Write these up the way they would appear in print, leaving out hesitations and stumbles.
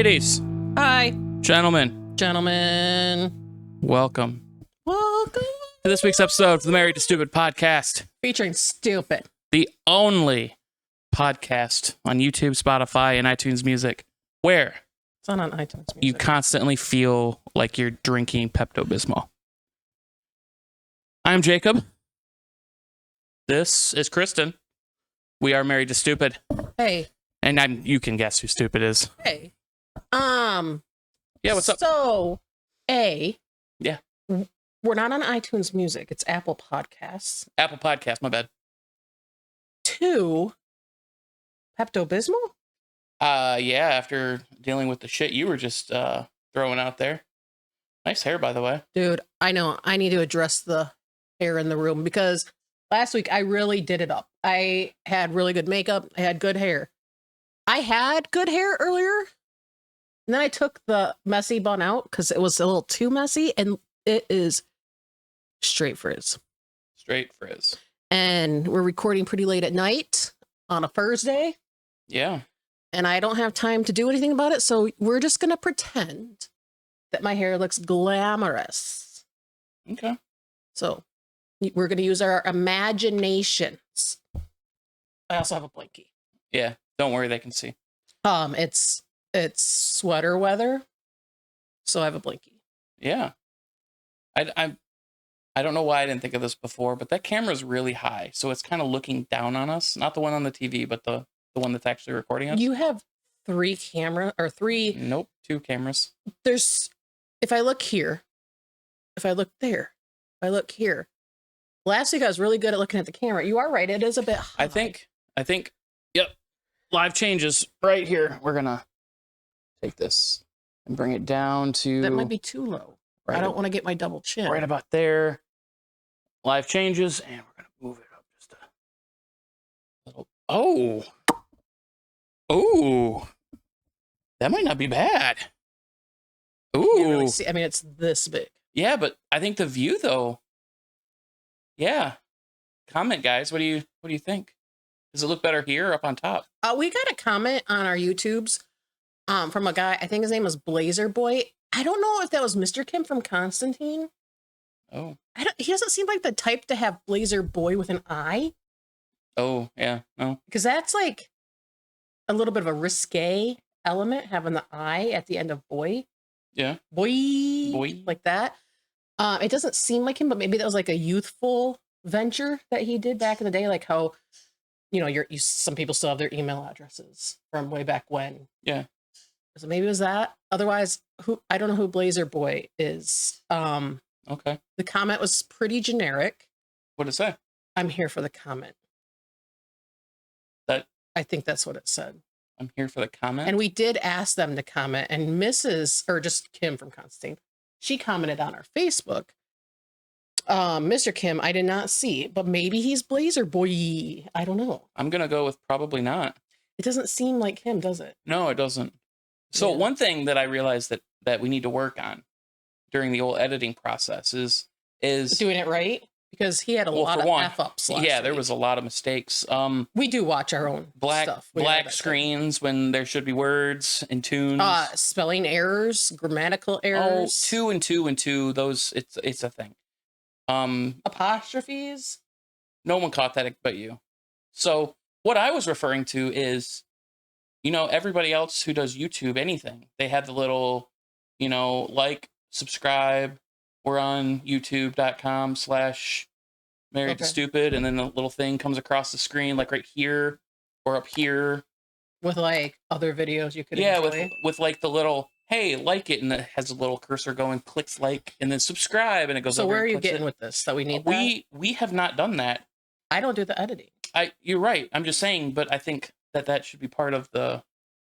Ladies, Hi, gentlemen, welcome welcome. to this week's episode of the Married2Stupid podcast, Featuring Stupid. the only podcast on YouTube, Spotify, and iTunes Music where It's not on iTunes Music. you constantly feel like you're drinking Pepto-Bismol. I'm Jacob. This is Kristen. We are Married2Stupid. Hey, And you can guess who Stupid is. hey. Yeah, what's up? So, Yeah. we're not on iTunes Music. It's Apple Podcasts. Apple Podcast, my bad. 2, Pepto-Bismol? Yeah, after dealing with the shit you were just throwing out there. Nice hair, by the way. Dude, I know. I need to address the hair in the room because last week I really did it up. I had really good makeup. I had good hair. I had good hair earlier. And then I took the messy bun out because it was a little too messy. And it is straight frizz. Straight frizz. And we're recording pretty late at night on a Thursday. Yeah. And I don't have time to do anything about it. So we're just going to pretend that my hair looks glamorous. Okay. So we're going to use our imaginations. I also have a blankie. Yeah. Don't worry, they can see. It's sweater weather. So I have a blankie. Yeah. I don't know why I didn't think of this before, but that camera's really high. So it's kind of looking down on us. Not the one on the TV, but the one that's actually recording us. You have 3 Nope, 2 cameras. If I look here, if I look there, if I look here. Last week I was really good at looking at the camera. You are right, it is a bit high. I think, yep. Live changes right here. We're gonna take this and bring it down to that might be too low. Right, I don't want to get my double chin. right about there. Live changes, and we're gonna move it up just a little. Oh, that might not be bad. You can't really Ooh, see. I mean, it's this big. yeah, but I think the view though. Yeah, comment, guys. What do you think? Does it look better here or up on top? We got a comment on our YouTubes from a guy. I think his name was Blazer Boy. I don't know if that was Mr. Kim from Constantine. Oh, He doesn't seem like the type to have Blazer Boy with an I. oh, yeah, no, Because that's like a little bit of a risque element, having the I at the end of boy. yeah, Boy. Like that. It doesn't seem like him, but maybe that was like a youthful venture that he did back in the day. Like how, some people still have their email addresses from way back when. yeah. So maybe it was that. Otherwise, I don't know who Blazer Boy is. Okay. The comment was pretty generic. What did it say? I'm here for the comment. I think that's what it said. I'm here for the comment. And we did ask them to comment, and just Kim from Constantine, she commented on our Facebook. Mr. Kim, I did not see, but maybe he's Blazer Boy. I don't know. I'm gonna go with probably not. It doesn't seem like him, does it? No, it doesn't. So Yeah. one thing that I realized that we need to work on during the old editing process is Doing it right? Because he had a lot of F-ups last there week. was a lot of mistakes. We do watch our own stuff. Black screens when there should be words and tunes. Spelling errors, grammatical Oh, errors. 2 and 2 and 2. Those it's a thing. Apostrophes. No one caught that but you. So what I was referring to is, everybody else who does YouTube, anything, they have the little, like, subscribe. We're on youtube.com/married2stupid, and then the little thing comes across the screen, like right here or up here. With like other videos you could enjoy. with like the little, hey, like it, and it has a little cursor going, clicks like, and then subscribe, and it goes. So over where are and you clicks getting it. with this? That we need We have not done that. I don't do the editing. You're right. I'm just saying, but I think that should be part of the.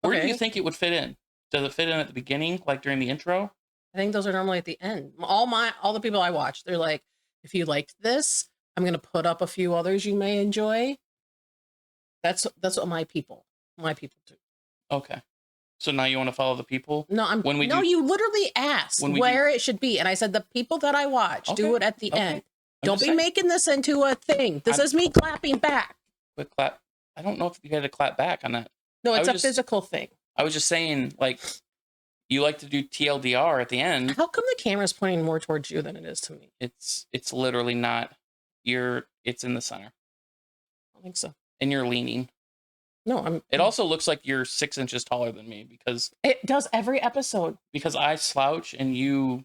Where do you think it would fit in? Does it fit in at the beginning, like during the intro? I think those are normally at the end. All the people I watch, they're like, if you liked this, I'm going to put up a few others you may enjoy. That's what my people do. Okay. So now you want to follow the people? No, you literally asked where it should be. And I said, the people that I watch do it at the end. Don't be making this into a thing. This is me clapping back. Quick clap. I don't know if you had to clap back on that. No, it's a physical thing. I was just saying, like, You like to do TLDR at the end. How come the camera's pointing more towards you than it is to me? It's literally not. It's in the center. I don't think so. And you're leaning. No, It also looks like you're 6 inches taller than me because it does every episode. Because I slouch and you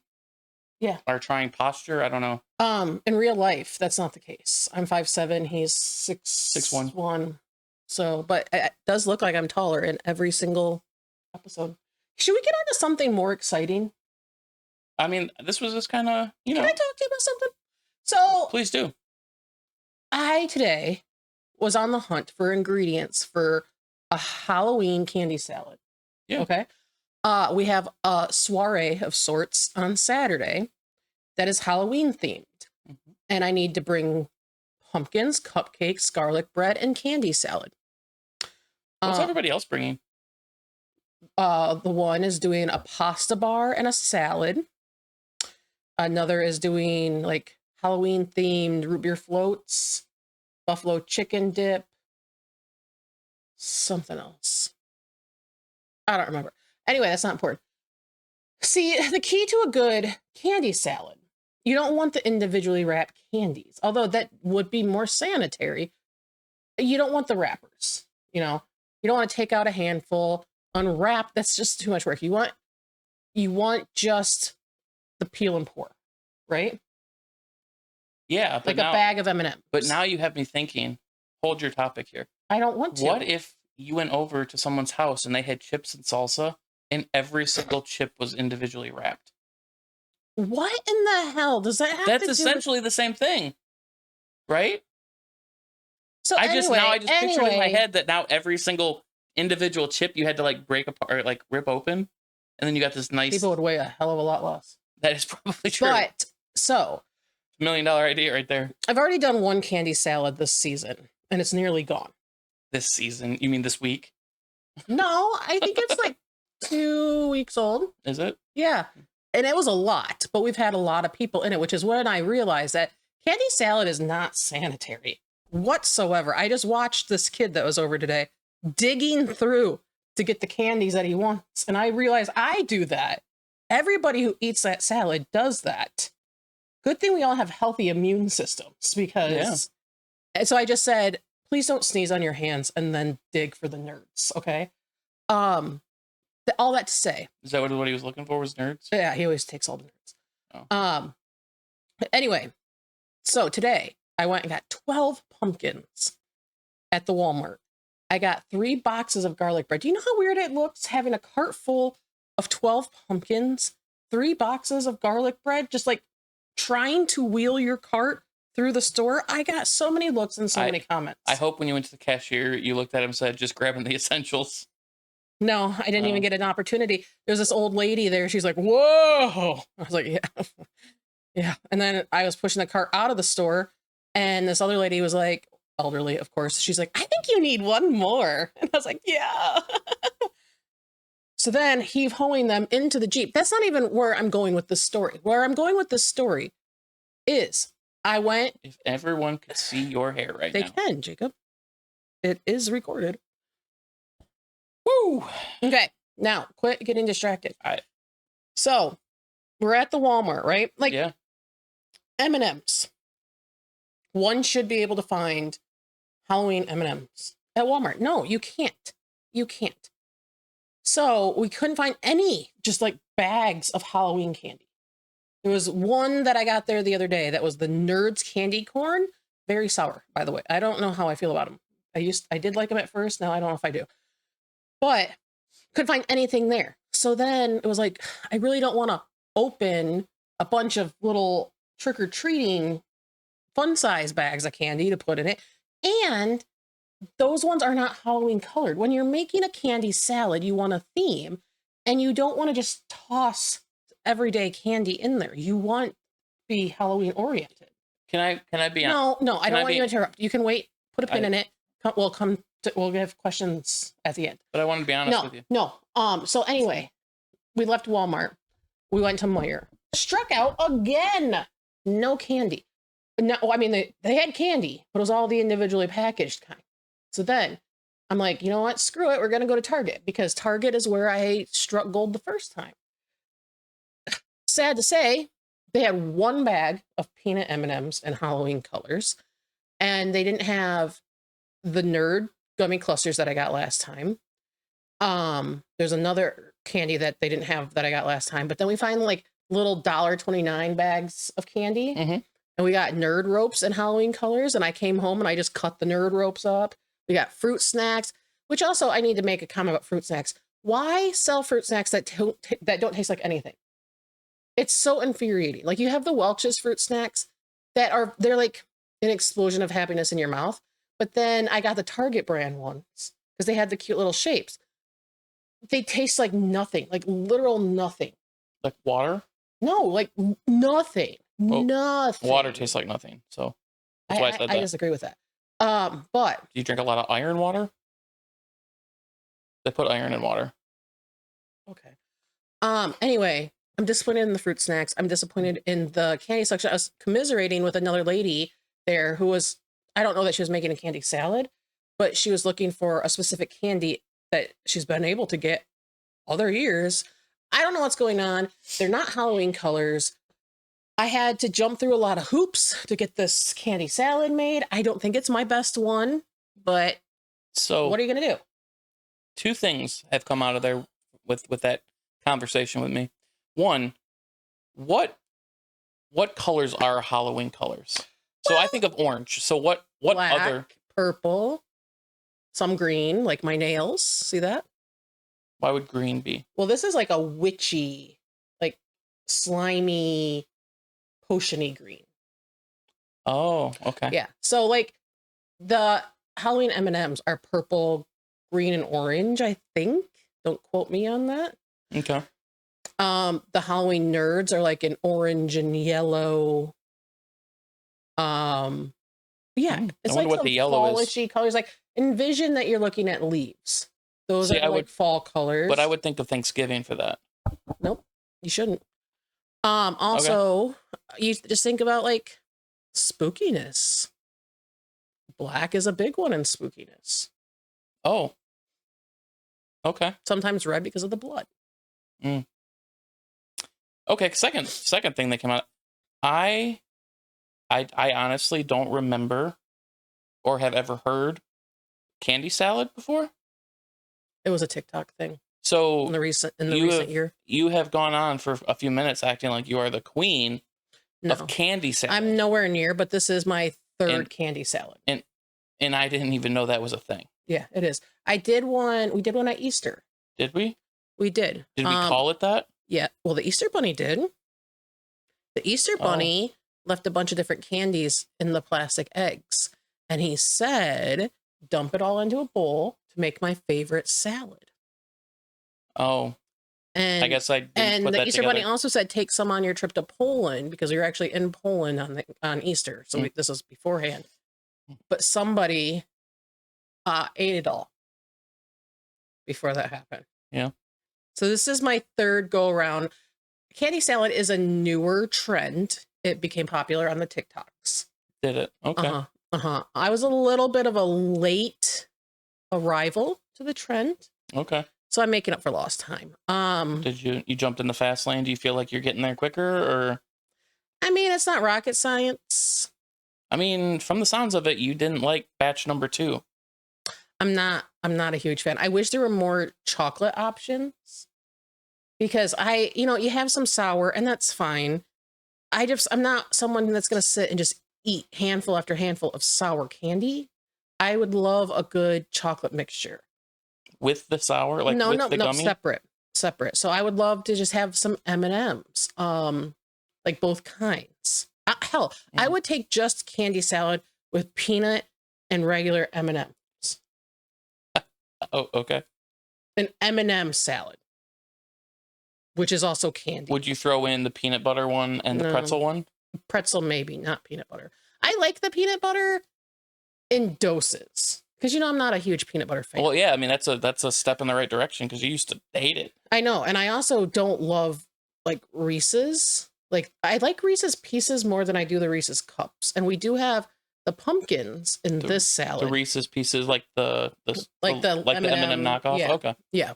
are trying posture. I don't know. In real life, that's not the case. I'm 5'7", he's 6'1". So, but it does look like I'm taller in every single episode. Should we get on to something more exciting? I mean, this was just kind of, Can I talk to you about something? So, please do. I today was on the hunt for ingredients for a Halloween candy salad. Yeah. Okay. We have a soiree of sorts on Saturday that is Halloween themed. Mm-hmm. And I need to bring pumpkins, cupcakes, garlic bread, and candy salad. What's everybody else bringing? The one is doing a pasta bar and a salad. Another is doing like Halloween themed root beer floats, buffalo chicken dip, something else. I don't remember. Anyway, that's not important. See, the key to a good candy salad, you don't want the individually wrapped candies, although that would be more sanitary. You don't want the wrappers, you know. You don't want to take out a handful, unwrap. That's just too much work. You want just the peel and pour, right? Yeah, but like now, a bag of M&Ms. But now you have me thinking. Hold your topic here. I don't want to. What if you went over to someone's house and they had chips and salsa, and every single chip was individually wrapped? What in the hell does that have That's to do essentially the same thing, right? So I just pictured in my anyway, head that now every single individual chip you had to like break apart or like rip open, and then you got this nice. people would weigh a hell of a lot less. That is probably true. But so $1 million idea right there. I've already done one candy salad this season, and it's nearly gone. This season? You mean this week? No, I think it's like 2 weeks old. Is it? Yeah. And it was a lot, but we've had a lot of people in it, which is when I realized that candy salad is not sanitary whatsoever. I just watched this kid that was over today digging through to get the candies that he wants. And I realized I do that. Everybody who eats that salad does that. Good thing we all have healthy immune systems because. And so I just said, please don't sneeze on your hands and then dig for the nerds. Okay. All that to say. Is that what he was looking for was nerds? Yeah, he always takes all the nerds. Oh. Anyway, so today I went and got 12 pumpkins at the Walmart. I got 3 boxes of garlic bread. Do you know how weird it looks having a cart full of 12 pumpkins, 3 boxes of garlic bread, just like trying to wheel your cart through the store? I got so many looks and so many comments. I hope when you went to the cashier, you looked at him and said, just grabbing the essentials. No, I didn't even get an opportunity. There's this old lady there. She's like, whoa. I was like, yeah. Yeah. And then I was pushing the cart out of the store. And this other lady was like, elderly, of course. She's like, I think you need one more. And I was like, yeah. So then heave-hoeing them into the Jeep. That's not even where I'm going with this story. Where I'm going with this story is I went. If everyone could see your hair right now. They can, Jacob. It is recorded. Woo! Okay, now quit getting distracted. All right. So we're at the Walmart, right? Like, yeah. M&Ms. One should be able to find Halloween M&Ms at Walmart. No, you can't. You can't. So we couldn't find any just like bags of Halloween candy. There was one that I got there the other day that was the Nerds candy corn. Very sour, by the way. I don't know how I feel about them. I did like them at first. Now I don't know if I do. But couldn't find anything there. So then it was like, I really don't want to open a bunch of little trick-or-treating fun size bags of candy to put in it. And those ones are not Halloween colored. When you're making a candy salad, you want a theme and you don't want to just toss everyday candy in there. You want to be Halloween oriented. Can I be honest? No, I don't want you to interrupt. You can wait, put a pin in it. We'll have questions at the end. But I want to be honest with you. No. So anyway, we left Walmart. We went to Meijer. Struck out again. No candy. No, I mean, they had candy, but it was all the individually packaged kind. So then I'm like, you know what? Screw it. We're going to go to Target because Target is where I struck gold the first time. Sad to say, they had one bag of peanut M&Ms in Halloween colors, and they didn't have the nerd gummy clusters that I got last time. There's another candy that they didn't have that I got last time, but then we find like little $1.29 bags of candy, and we got nerd ropes in Halloween colors, and I came home and I just cut the nerd ropes up. We got fruit snacks, which also I need to make a comment about fruit snacks. Why sell fruit snacks that don't taste like anything? It's so infuriating. Like, you have the Welch's fruit snacks they're like an explosion of happiness in your mouth. But then I got the Target brand ones because they had the cute little shapes. They taste like nothing, like literal nothing. Like water? No, like nothing. Well, nothing. Water tastes like nothing. So that's why I said that. I disagree with that. But do you drink a lot of iron water? They put iron in water. Okay. Anyway, I'm disappointed in the fruit snacks. I'm disappointed in the candy section. I was commiserating with another lady there who was, I don't know that she was making a candy salad, but she was looking for a specific candy that she's been able to get other years. I don't know what's going on. They're not Halloween colors. I had to jump through a lot of hoops to get this candy salad made. I don't think it's my best one, but so what are you going to do? Two things have come out of there with that conversation with me. One, what colors are Halloween colors? So I think of orange. So what Black, other? Purple, some green, like my nails. See that? Why would green be? Well, this is like a witchy, like slimy, potiony green. Oh, okay. Yeah. So like the Halloween M&Ms are purple, green, and orange, I think. Don't quote me on that. Okay. The Halloween nerds are like an orange and yellow. Yeah, it's like what some the yellow fallishy colors. Like, envision that you're looking at leaves. Those are like fall colors. But I would think of Thanksgiving for that. Nope, you shouldn't. Also, you just think about like spookiness. Black is a big one in spookiness. Oh. Okay. Sometimes red because of the blood. Okay, second thing that came out. I honestly don't remember or have ever heard candy salad before. It was a TikTok thing. So in the recent year, you have gone on for a few minutes acting like you are the queen of candy salad. I'm nowhere near, but this is my third candy salad. And I didn't even know that was a thing. Yeah, it is. We did one at Easter. Did we? We did. Did we call it that? Yeah. Well, the Easter Bunny did. The Easter Bunny left a bunch of different candies in the plastic eggs. And he said, dump it all into a bowl to make my favorite salad. Oh. And I guess I didn't and put the that Easter together. Bunny also said, take some on your trip to Poland because you're actually in Poland on Easter. So this was beforehand. But somebody ate it all before that happened. Yeah. So this is my third go around. Candy salad is a newer trend. It became popular on the TikToks. Did it? Okay. I was a little bit of a late arrival to the trend. Okay. So I'm making up for lost time. Did you jumped in the fast lane? Do you feel like you're getting there quicker, or? I mean, it's not rocket science. I mean, from the sounds of it, you didn't like batch number 2. I'm not a huge fan. I wish there were more chocolate options because you have some sour and that's fine. I'm not someone that's going to sit and just eat handful after handful of sour candy. I would love a good chocolate mixture. With the sour? Like no, the gummy? Separate. So I would love to just have some M&Ms, like both kinds. Hell, I would take just candy salad with peanut and regular M&Ms. Oh, okay. An M&M salad, which is also candy. Would you throw in the peanut butter one and the pretzel one? Pretzel, maybe, not peanut butter. I like the peanut butter in doses because I'm not a huge peanut butter fan. Well, yeah, I mean that's a step in the right direction because you used to hate it. I know, and I also don't love like Reese's. Like I like Reese's Pieces more than I do the Reese's Cups, and we do have the pumpkins in this salad. The Reese's Pieces, like the M&M, M&M knockoff. Yeah. Okay. Yeah.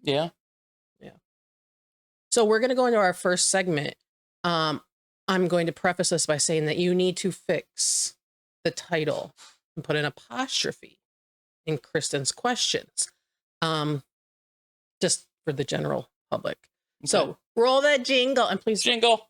Yeah. Yeah. So we're going to go into our first segment. I'm going to preface this by saying that you need to fix the title and put an apostrophe in Kristen's questions. Just for the general public. Okay. So roll that jingle, and please jingle.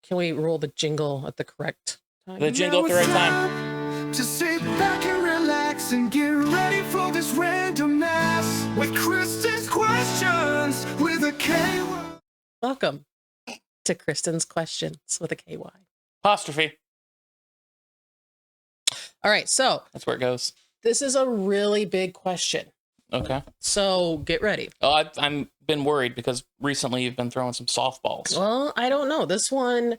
Can we roll the jingle at the correct time? The jingle at the right time. Just sit back and relax and get ready for this random mess with Kristen's questions with a K. Welcome to Kristen's questions with a KY. Apostrophe. All right, so that's where it goes. This is a really big question. Okay. So get ready. Oh, I've been worried because recently you've been throwing some softballs. Well, I don't know. This one,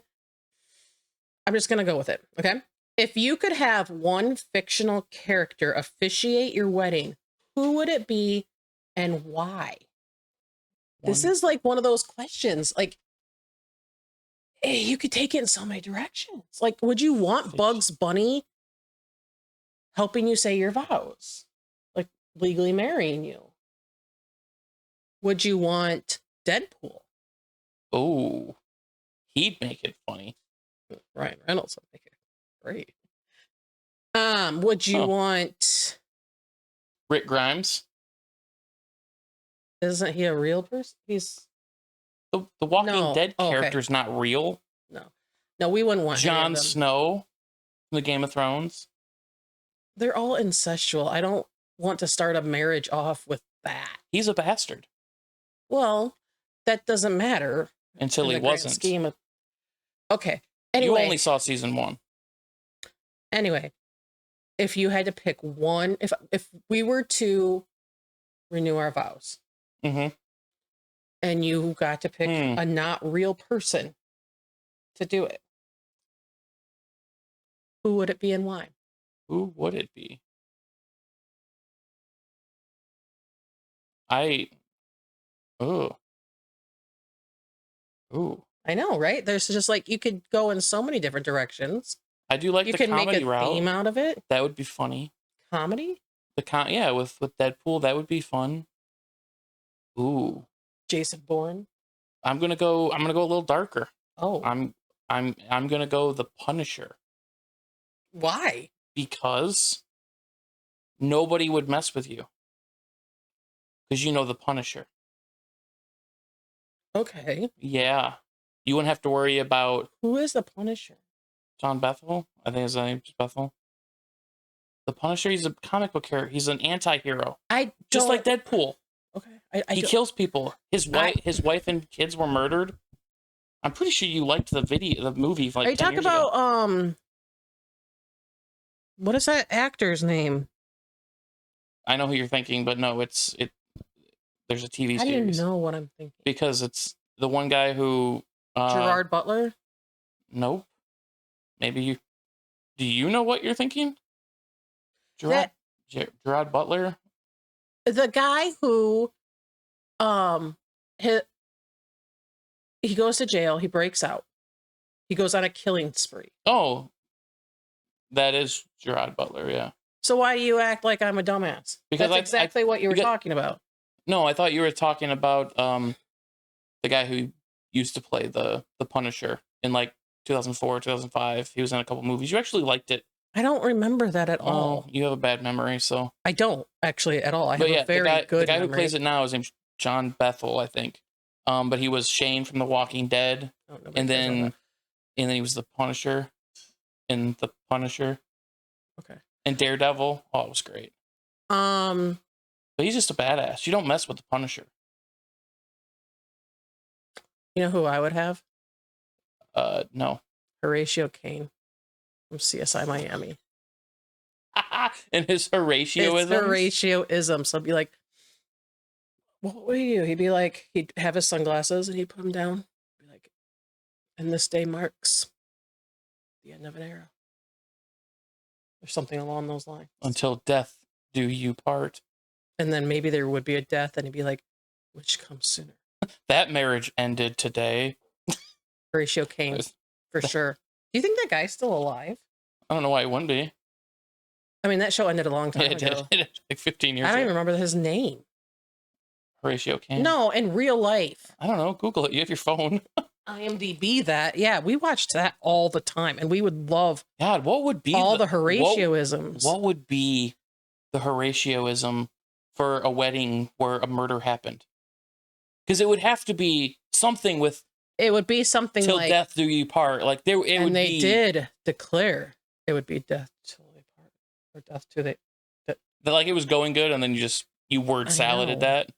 I'm just going to go with it. Okay. If you could have one fictional character officiate your wedding, who would it be and why? This is like one of those questions. Like, you could take it in so many directions. Like, would you want Bugs Bunny helping you say your vows? Like, legally marrying you? Would you want Deadpool? Oh, he'd make it funny. Ryan Reynolds would make it great. Would you want Rick Grimes? Isn't he a real person? He's the Walking Dead character's not real. No, we wouldn't want Jon Snow from the Game of Thrones. They're all incestual. I don't want to start a marriage off with that. He's a bastard. Well, that doesn't matter until he wasn't. Scheme of... Okay. Anyway, you only saw season 1. Anyway, if you had to pick one, if we were to renew our vows, and you got to pick a not real person to do it, who would it be and why? Who would it be? I know, right? There's just like, you could go in so many different directions. I do like the comedy route. You could make a theme out of it. That would be funny. Comedy? Yeah, with Deadpool, that would be fun. Ooh. Jason Bourne. I'm gonna go a little darker. Oh. I'm gonna go the Punisher. Why? Because nobody would mess with you. Because you know the Punisher. Okay. Yeah. You wouldn't have to worry about... Who is the Punisher? John Bethel? I think his name is Bethel. The Punisher, he's a comic book character. He's an anti-hero. Just like Deadpool. Okay. He kills people. His wife and kids were murdered. I'm pretty sure you liked the movie like 10 years ago. Are you talking about, what is that actor's name? I know who you're thinking, but no, there's a TV series. I didn't know what I'm thinking. Because it's the one guy who... Gerard Butler? Nope. Maybe you... Do you know what you're thinking? Gerard Butler? The guy who... He goes to jail. He breaks out. He goes on a killing spree. Oh. That is Gerard Butler, yeah. So why do you act like I'm a dumbass? Because that's exactly what you were talking about. No, I thought you were talking about the guy who used to play the Punisher in like 2004, 2005. He was in a couple movies. You actually liked it. I don't remember that at all. You have a bad memory, so... I don't, actually, at all. I have a very good The guy memory. who plays it now is named John Bethel, I think. But he was Shane from The Walking Dead. And then he was the Punisher in The Punisher. Okay. And Daredevil. Oh, it was great. But he's just a badass. You don't mess with the Punisher. You know who I would have? No. Horatio Caine from CSI Miami. And his Horatioisms? His Horatioisms. So I'd be like, what would he do? He'd be like, he'd have his sunglasses and he'd put them down. Be like, and this day marks the end of an era. Or something along those lines. Until death do you part. And then maybe there would be a death and he'd be like, which comes sooner? That marriage ended today. Horatio Caine, for sure. Do you think that guy's still alive? I don't know why it wouldn't be. I mean, that show ended a long time Yeah, it did. ago. It did, like 15 years I don't ago. even remember his name. Horatio Caine. No, in real life. I don't know. Google it. You have your phone. IMDb that. Yeah, we watched that all the time, and we would love God, what would be all the Horatioisms. What would be the Horatioism for a wedding where a murder happened? Because it would have to be something with It would be something till like death do you part. Like there, it and would they be. did declare it would be death till they part, or death to they. That, like it was going good, and then you word saladed that.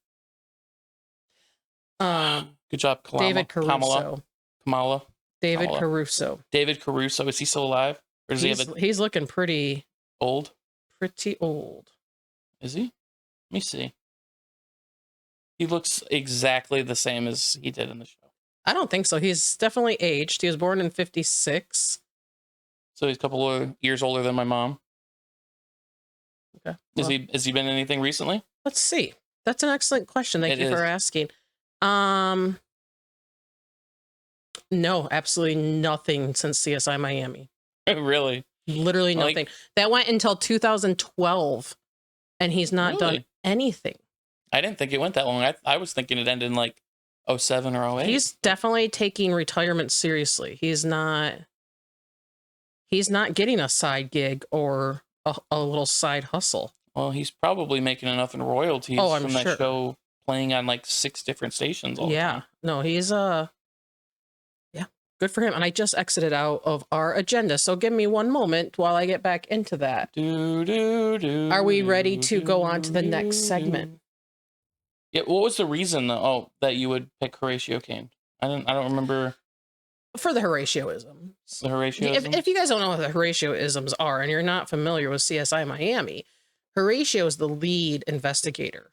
Good job, David Caruso. Kamala. David Caruso. David Caruso. Is he still alive? Or does he's looking pretty old? Pretty old. Is he? Let me see. He looks exactly the same as he did in the show. I don't think so. He's definitely aged. He was born in 1956. So he's a couple of years older than my mom. Okay. Well, has he been in anything recently? Let's see. That's an excellent question. Thank you for asking. No, absolutely nothing since CSI Miami. Really? Literally nothing. That went until 2012, and he's not done anything. I didn't think it went that long. I was thinking it ended in like 07 or 08. He's definitely taking retirement seriously. He's not getting a side gig or a little side hustle. Well, he's probably making enough in royalties from that show playing on like 6 different stations all the time. No, he's good for him. And I just exited out of our agenda. So give me one moment while I get back into that. Are we ready to go on to the next segment? Yeah, what was the reason that you would pick Horatio Caine? I don't remember. For the Horatioisms. The Horatioism? If you guys don't know what the Horatioisms are and you're not familiar with CSI Miami, Horatio is the lead investigator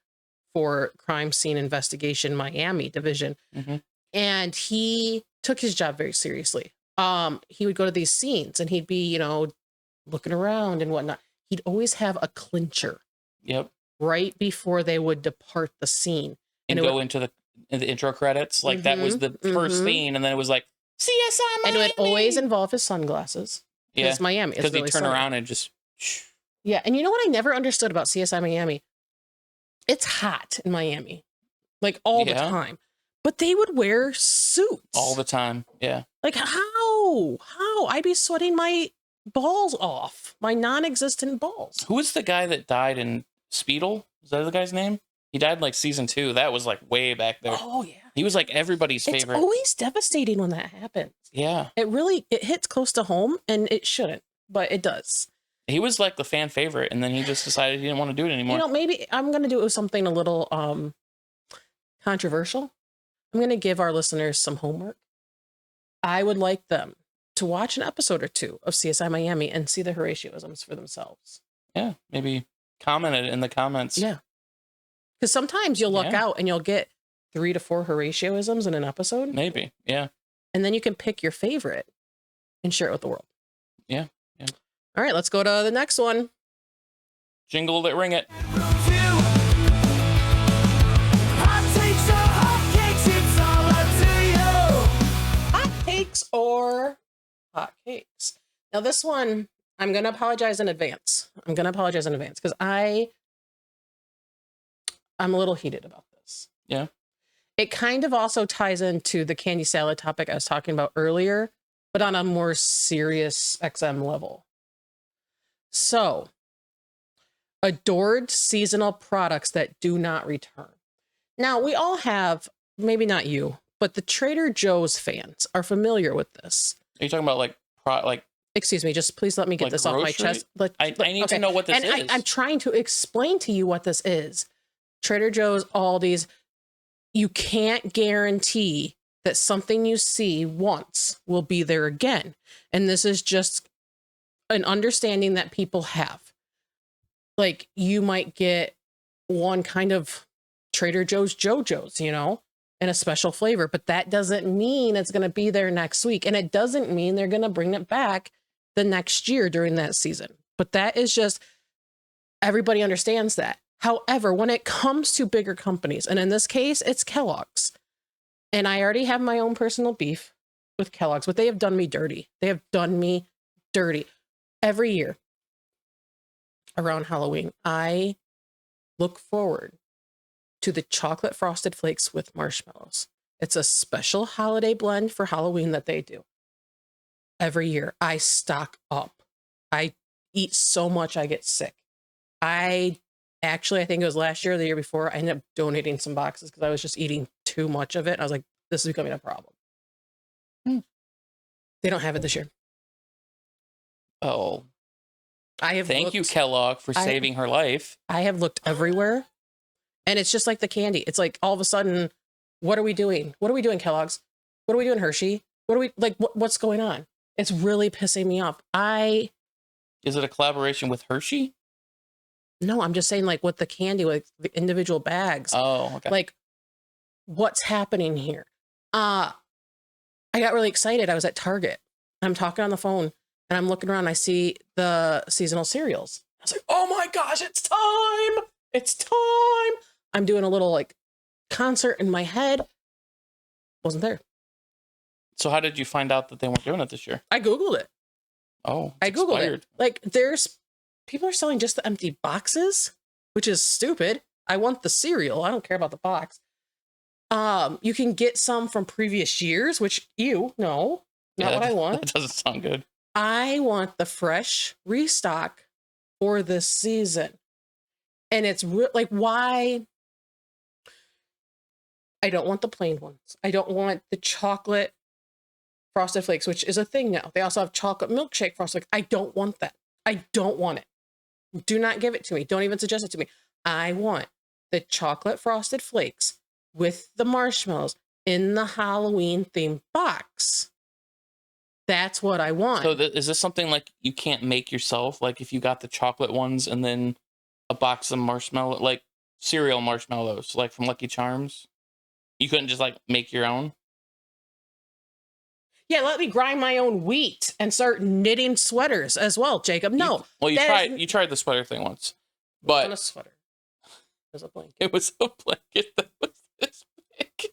for Crime Scene Investigation Miami Division. Mm-hmm. And he took his job very seriously. He would go to these scenes and he'd be, looking around and whatnot. He'd always have a clincher. Yep. Right before they would depart the scene. And go into the intro credits. Like that was the first scene. And then it was like, CSI Miami. And it would always involve his sunglasses. Yeah. Because Miami is really really turn sunny. around and just... Yeah. And you know what I never understood about CSI Miami? It's hot in Miami. Like all the time. But they would wear suits. All the time. Yeah. Like how? I'd be sweating my balls off. My non-existent balls. Who was the guy that died in Speedle? Is that the guy's name? He died in like season 2. That was like way back there. Oh yeah. He was like everybody's favorite. It's always devastating when that happens. Yeah. It hits close to home, and it shouldn't, but it does. He was like the fan favorite, and then he just decided he didn't want to do it anymore. Maybe I'm going to do something a little controversial. I'm going to give our listeners some homework. I would like them to watch an episode or 2 of CSI Miami and see the Horatioisms for themselves. Yeah, maybe comment it in the comments. Yeah. Because sometimes you'll look out and you'll get 3 to 4 Horatioisms in an episode. Maybe, yeah. And then you can pick your favorite and share it with the world. Yeah. All right, let's go to the next one. Jingle it, ring it. Hot takes or hot cakes. Now this one, I'm going to apologize in advance. Because I'm a little heated about this. Yeah. It kind of also ties into the candy salad topic I was talking about earlier, but on a more serious XM level. So, adored seasonal products that do not return. Now, we all have, maybe not you, but the Trader Joe's fans are familiar with this. Are you talking about like Excuse me, just please let me get this off my chest. I need to know what this is. I'm trying to explain to you what this is. Trader Joe's, Aldi's, you can't guarantee that something you see once will be there again. And this is just an understanding that people have. Like, you might get one kind of Trader Joe's JoJo's, in a special flavor, but that doesn't mean it's going to be there next week. And it doesn't mean they're going to bring it back the next year during that season. But that is just, everybody understands that. However, when it comes to bigger companies, and in this case, it's Kellogg's, and I already have my own personal beef with Kellogg's, but they have done me dirty. They have done me dirty. Every year around Halloween, I look forward to the chocolate frosted flakes with marshmallows. It's a special holiday blend for Halloween that they do. Every year, I stock up. I eat so much, I get sick. I think it was last year or the year before, I ended up donating some boxes because I was just eating too much of it. I was like, this is becoming a problem. They don't have it this year. Oh. Thank you, looked, Kellogg, for saving her life. I have looked everywhere, and it's just like the candy. It's like all of a sudden, what are we doing? What are we doing, Kellogg's? What are we doing, Hershey? What are we like? What's going on? It's really pissing me off. Is it a collaboration with Hershey? No, I'm just saying, like, with the candy, like the individual bags. Oh, okay. Like, what's happening here? I got really excited. I was at Target. I'm talking on the phone, and I'm looking around. I see the seasonal cereals. I was like, oh my gosh, it's time! It's time! I'm doing a little like concert in my head. Wasn't there. So how did you find out that they weren't doing it this year? I Googled it. Oh, I Googled expired. it. Like, people are selling just the empty boxes, which is stupid. I want the cereal. I don't care about the box. You can get some from previous years, which not what I want. That doesn't sound good. I want the fresh restock for this season. And it's like, why? I don't want the plain ones. I don't want the chocolate frosted flakes, which is a thing now. They also have chocolate milkshake frosted flakes. I don't want that. I don't want it. Do not give it to me. Don't even suggest it to me. I want the chocolate frosted flakes with the marshmallows in the Halloween themed box. That's what I want. So is this something like you can't make yourself? Like if you got the chocolate ones and then a box of marshmallow, like cereal marshmallows, like from Lucky Charms, you couldn't just like make your own? Yeah, let me grind my own wheat and start knitting sweaters as well, Jacob. No. You tried the sweater thing once, but a sweater. It was a blanket. It was a blanket that was this big.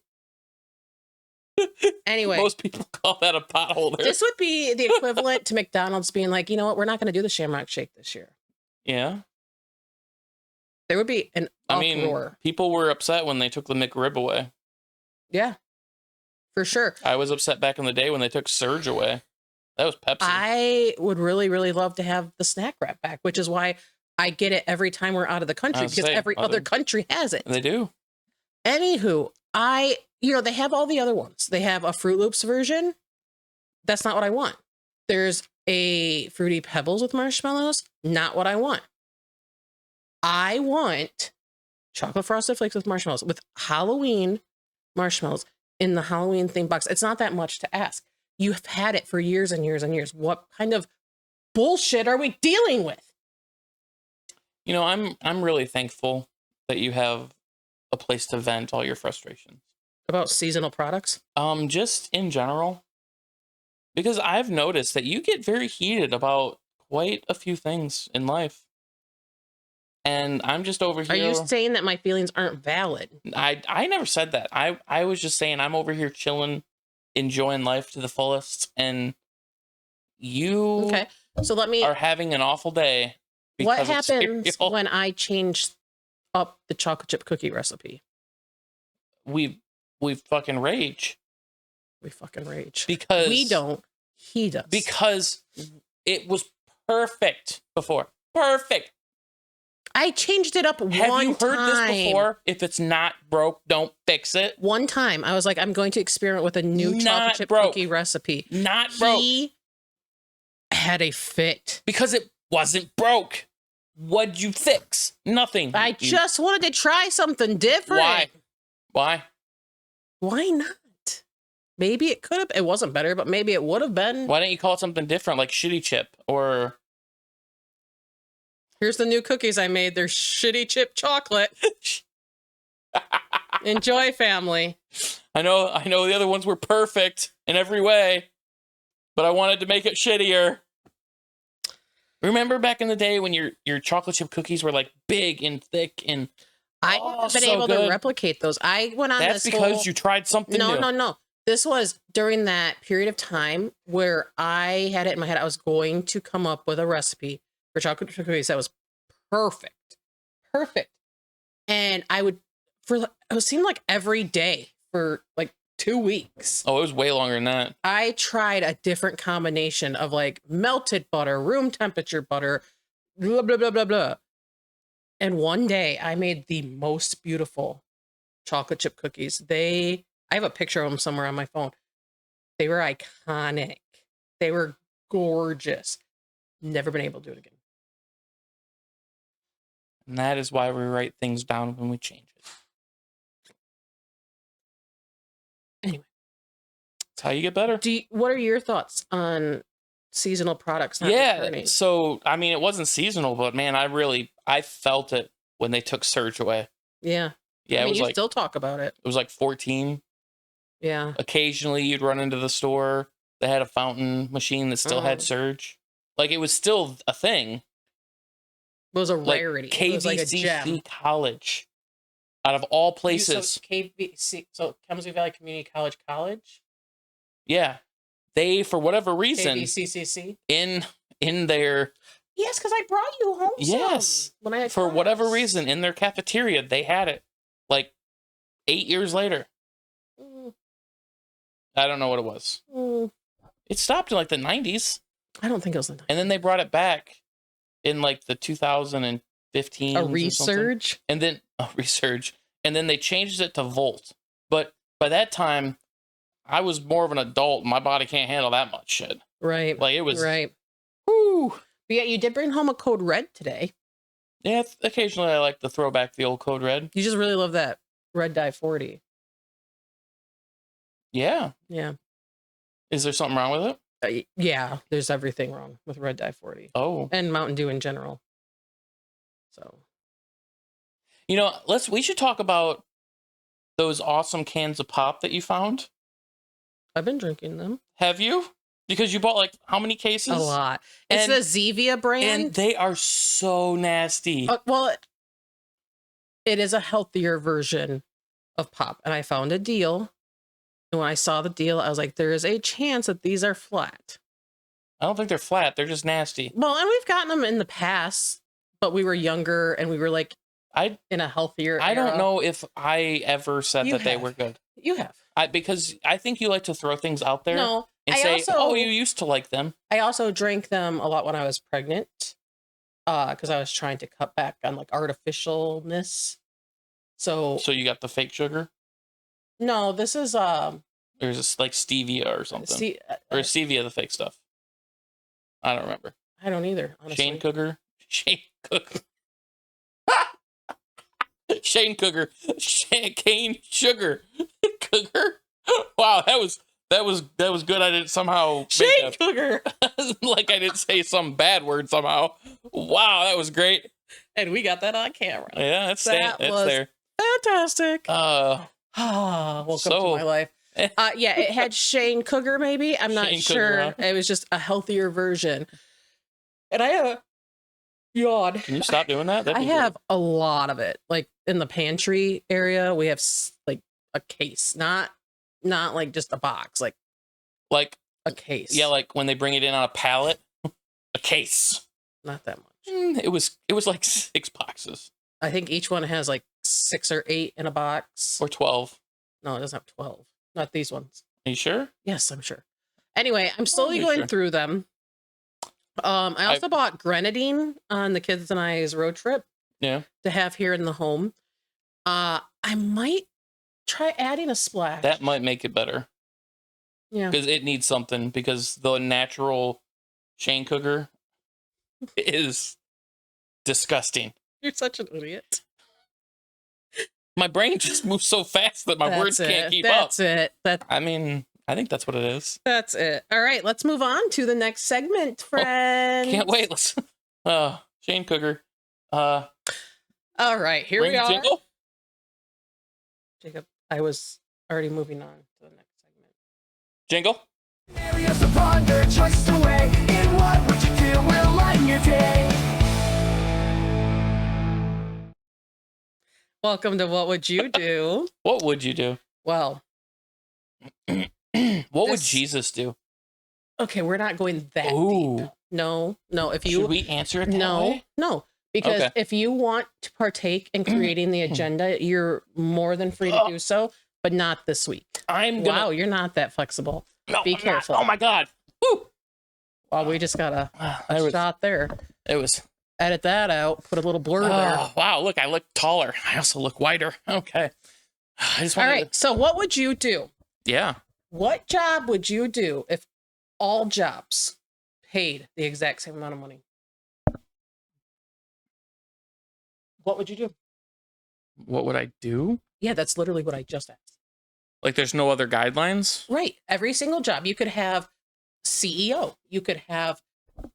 Anyway, most people call that a potholder. This would be the equivalent to McDonald's being like, you know what, we're not going to do the Shamrock Shake this year. Yeah. There would be an uproar. People were upset when they took the McRib away. Yeah. For sure. I was upset back in the day when they took Surge away. That was Pepsi. I would really, really love to have the snack wrap back, which is why I get it every time we're out of the country, because every other country has it. They do. Anywho, they have all the other ones. They have a Fruit Loops version. That's not what I want. There's a Fruity Pebbles with marshmallows. Not what I want. I want chocolate frosted flakes with marshmallows, with Halloween marshmallows in the Halloween themed box. It's not that much to ask. You've had it for years and years and years. What kind of bullshit are we dealing with? You know, I'm really thankful that you have a place to vent all your frustrations. About seasonal products? Just in general. Because I've noticed that you get very heated about quite a few things in life. And I'm just over here. Are you saying that my feelings aren't valid? I never said that. I was just saying I'm over here chilling, enjoying life to the fullest, and you are having an awful day. What happens when I change up the chocolate chip cookie recipe? We fucking rage. We fucking rage. Because we don't. He does. Because it was perfect before. Perfect. I changed it up one time. Have you heard this before? If it's not broke, don't fix it. One time, I was like, I'm going to experiment with a new chocolate chip cookie recipe. Not broke. He had a fit. Because it wasn't broke. What'd you fix? Nothing. I just wanted to try something different. Why? Why not? Maybe it could have. It wasn't better, but maybe it would have been. Why don't you call it something different, like shitty chip or... Here's the new cookies I made. They're shitty chip chocolate. Enjoy, family. I know the other ones were perfect in every way, but I wanted to make it shittier. Remember back in the day when your chocolate chip cookies were like big and thick and I haven't been able to replicate those. I went on That's because you tried something new. No. This was during that period of time where I had it in my head. I was going to come up with a recipe for chocolate chip cookies that was perfect. Perfect. And I would, it seemed like every day for like 2 weeks. Oh, it was way longer than that. I tried a different combination of like melted butter, room temperature butter, blah, blah, blah, blah, blah. And one day I made the most beautiful chocolate chip cookies. I have a picture of them somewhere on my phone. They were iconic. They were gorgeous. Never been able to do it again. And that is why we write things down when we change it. Anyway. That's how you get better. What are your thoughts on seasonal products? Yeah, so, I mean, it wasn't seasonal, but man, I felt it when they took Surge away. Yeah. Yeah, I mean, it was you like, still talk about it. It was like 14. Yeah. Occasionally, you'd run into the store. They had a fountain machine that still had Surge. Like, it was still a thing. It was a rarity. KVCC it was like a gem. College. Out of all places. So Kemsley Valley Community College? Yeah. They, for whatever reason, KVCCC? in their... Yes, because I brought you home Yes. when I had for class. whatever reason, in their cafeteria, they had it. Like, 8 years later. I don't know what it was. It stopped in like the 90s. I don't think it was the 90s. And then they brought it back in like the 2015. A resurge? And then a resurge. And then they changed it to Volt. But by that time, I was more of an adult. My body can't handle that much shit. Right. Like it was. Right. Whoo. But yeah, you did bring home a Code Red today. Yeah, occasionally I like to throw back the old Code Red. You just really love that Red Dye 40. Yeah. Yeah. Is there something wrong with it? Yeah, there's everything wrong with Red Dye 40. Oh. And Mountain Dew in general. So. You know, we should talk about those awesome cans of pop that you found. I've been drinking them. Have you? Because you bought like how many cases? A lot. It's the Zevia brand. And they are so nasty. Well, it is a healthier version of pop. And I found a deal. And when I saw the deal, I was like, there is a chance that these are flat. I don't think they're flat. They're just nasty. Well, and we've gotten them in the past, but we were younger and we were like in a healthier I era. don't know if I ever said You that they have. were good. You have. Because I think you like to throw things out there No, and say, oh, you used to like them. I also drank them a lot when I was pregnant because I was trying to cut back on like artificialness. So you got the fake sugar? No, this is or is this like stevia or something? Or is stevia the fake stuff? I don't remember. I don't either, honestly. Shane Cougar. Shane Cougar. Cane sugar. Cougar. Wow, that was good. I didn't somehow Shane Cougar. like I didn't say some bad word somehow. Wow, that was great. And we got that on camera. Yeah, it's was there. Fantastic. Welcome to my life. Yeah, it had Shane Cougar, maybe. I'm not sure. It was just a healthier version. And I have a yawn. Can you stop doing that? I have a lot of it. Like in the pantry area, we have like a case, not like just a box, like a case. Yeah, like when they bring it in on a pallet, a case. Not that much. It was like 6 boxes. I think each one has like 6 or 8 in a box. Or 12. No, it doesn't have 12. Not these ones. Are you sure? Yes, I'm sure. Anyway, I'm slowly going through them. I also bought grenadine on the kids and I's road trip. Yeah. To have here in the home. I might try adding a splash. That might make it better. Yeah. Because it needs something. Because the natural Shane Cougar is disgusting. You're such an idiot. My brain just moves so fast that my words can't keep up. That's it. I mean, I think that's what it is. That's it. All right, let's move on to the next segment, friends. Can't wait. Let's. Shane Cougar. All right, here we are. Jingle? Jacob, I was already moving on to the next segment. Jingle. Areas to ponder, choices to weigh. In what would you do? We'll lighten your day. Welcome to What Would You Do? What would you do? Well, What would Jesus do? Okay, we're not going that Ooh. deep. No. If you Should we answer it that way? No, because Okay. if you want to partake in creating the agenda, you're more than free to do so, but not this week. Wow, you're not that flexible. No, Be I'm careful. not. Oh my God. Woo. Well, we just got a shot there. It was. Edit that out. Put a little blur there. Oh, wow. Look, I look taller. I also look wider. Okay. I just All wanted right. So what would you do? Yeah. What job would you do if all jobs paid the exact same amount of money? What would you do? What would I do? Yeah, that's literally what I just asked. Like, there's no other guidelines? Right. Every single job. You could have CEO. You could have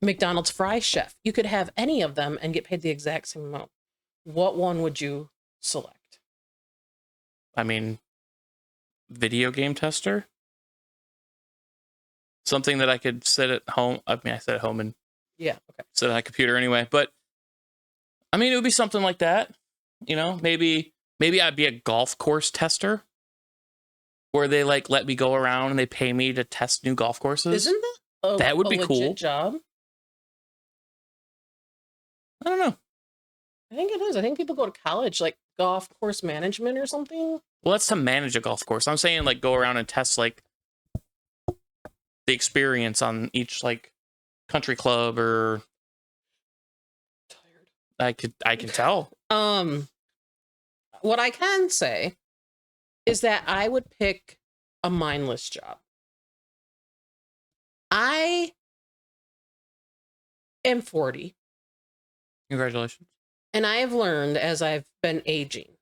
McDonald's fry chef. You could have any of them and get paid the exact same amount. What one would you select? I mean, video game tester? Something that I could sit at home. I mean, I sit at home and Yeah. Okay. sit at a computer anyway. But, I mean, it would be something like that. You know, maybe I'd be a golf course tester. Where they, like, let me go around and they pay me to test new golf courses. Isn't that that would be legit cool. job? I don't know. I think it is. I think people go to college, like golf course management or something. Well, that's to manage a golf course. I'm saying, like, go around and test, like, the experience on each, like, country club or... Tired. I can tell. What I can say is that I would pick a mindless job. I am 40. Congratulations. And I have learned as I've been aging,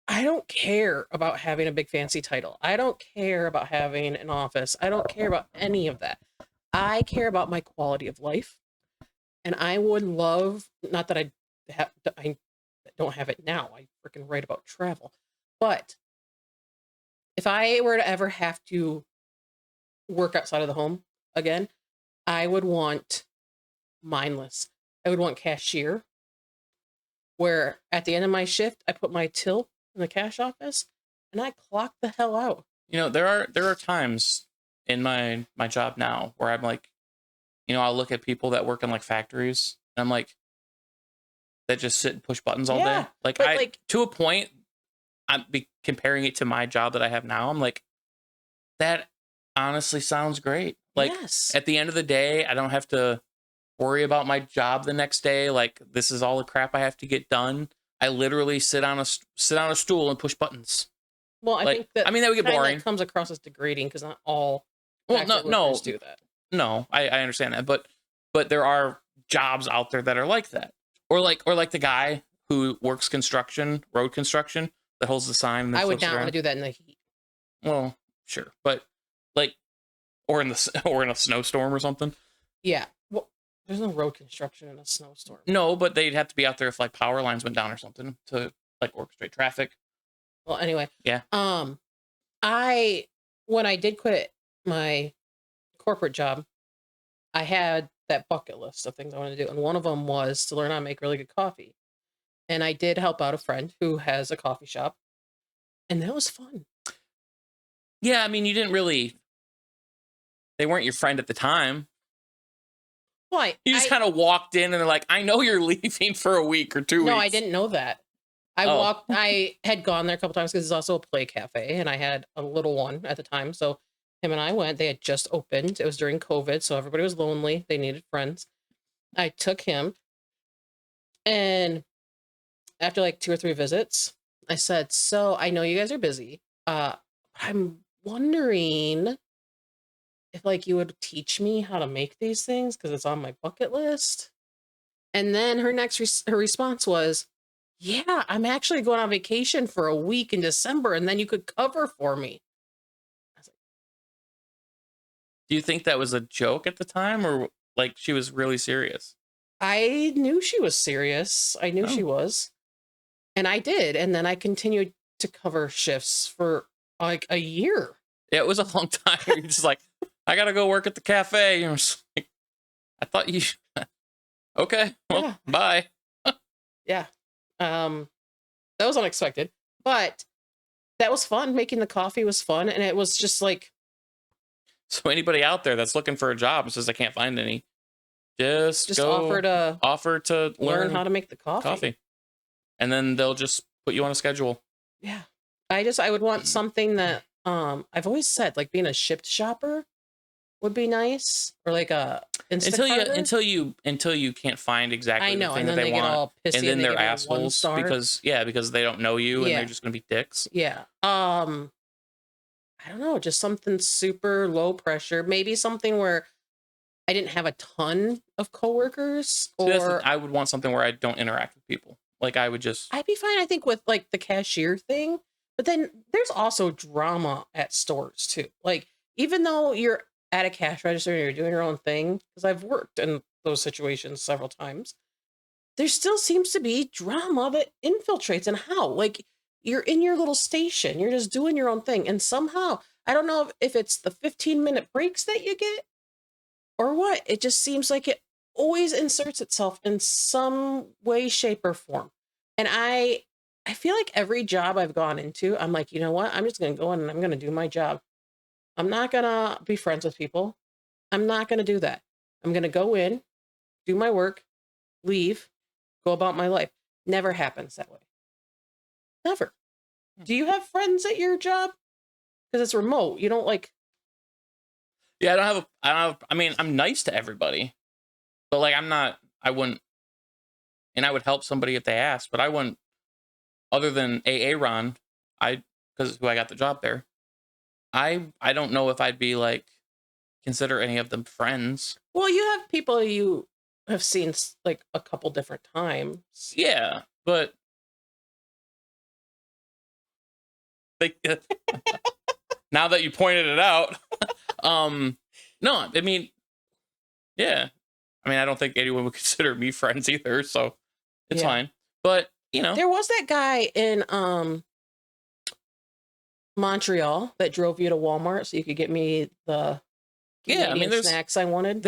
I don't care about having a big fancy title. I don't care about having an office. I don't care about any of that. I care about my quality of life. And I would love, not that I don't have it now. I freaking write about travel. But if I were to ever have to work outside of the home again, I would want mindless. I would want cashier, where at the end of my shift, I put my till in the cash office and I clock the hell out. You know, there are times in my job now where I'm like, you know, I'll look at people that work in, like, factories and I'm like, that just sit and push buttons all day. Like, to a point, I'm comparing it to my job that I have now. I'm like, that honestly sounds great. Like, yes. At the end of the day, I don't have to worry about my job the next day. Like, this is all the crap I have to get done. I literally sit on a stool and push buttons. Well, I think that would get boring. Comes across as degrading because not all no do that. No, I understand that, but there are jobs out there that are like that, or like the guy who works road construction, that holds the sign. And I would not want to do that in the heat. Well, sure, but like, or in a snowstorm or something. Yeah, well, there's no road construction in a snowstorm. No, but they'd have to be out there if, like, power lines went down or something to, like, orchestrate traffic. Well, anyway, yeah. When I did quit my corporate job, I had that bucket list of things I wanted to do, and one of them was to learn how to make really good coffee. And I did help out a friend who has a coffee shop, and that was fun. Yeah, I mean, they weren't your friend at the time. Well, you just kind of walked in and they're like, I know you're leaving for a week or 2 weeks. No, I didn't know that. I had gone there a couple times because it's also a play cafe, and I had a little one at the time. So him and I went. They had just opened. It was during COVID, so everybody was lonely. They needed friends. I took him, and after like 2 or 3 visits, I said, so I know you guys are busy. I'm wondering if, like, you would teach me how to make these things because it's on my bucket list. And then her response was, yeah, I'm actually going on vacation for a week in December, and then you could cover for me. I was like, do you think that was a joke at the time, or like she was really serious? I knew she was serious. I knew she was. And I did. And then I continued to cover shifts for like a year. Yeah, it was a long time. You're just like, I got to go work at the cafe. You're just like, I thought you... Okay, well, bye. Yeah. That was unexpected. But that was fun. Making the coffee was fun. And it was just like, So anybody out there that's looking for a job and says I can't find any, just go offer to learn how to make the coffee. And then they'll just put you on a schedule. Yeah. I would want something that I've always said, like being a shipped shopper would be nice, or like a until you can't find exactly the thing that they want, all pissy and then they're assholes because they don't know you and they're just gonna be dicks. Yeah. I don't know, just something super low pressure. Maybe something where I didn't have a ton of coworkers, or I would want something where I don't interact with people. Like I'd be fine, I think, with like the cashier thing. But then there's also drama at stores too. Like, even though you're at a cash register and you're doing your own thing, because I've worked in those situations several times, there still seems to be drama that infiltrates. And how? Like, you're in your little station, you're just doing your own thing. And somehow, I don't know if it's the 15-minute breaks that you get or what. It just seems like it always inserts itself in some way, shape, or form. And I feel like every job I've gone into, I'm like, you know what? I'm just going to go in and I'm going to do my job. I'm not going to be friends with people. I'm not going to do that. I'm going to go in, do my work, leave, go about my life. Never happens that way. Never. Do you have friends at your job? Because it's remote. You don't like... Yeah, I mean, I'm nice to everybody. But like, I wouldn't, and I would help somebody if they asked, but I wouldn't, other than Ron, because who I got the job there, I don't know if I'd be like, consider any of them friends. Well, you have people you have seen like a couple different times. Yeah, but like, now that you pointed it out, no, I mean, yeah. I mean, I don't think anyone would consider me friends either, so it's fine. But, you know. There was that guy in Montreal that drove you to Walmart so you could get me the Canadian snacks I wanted.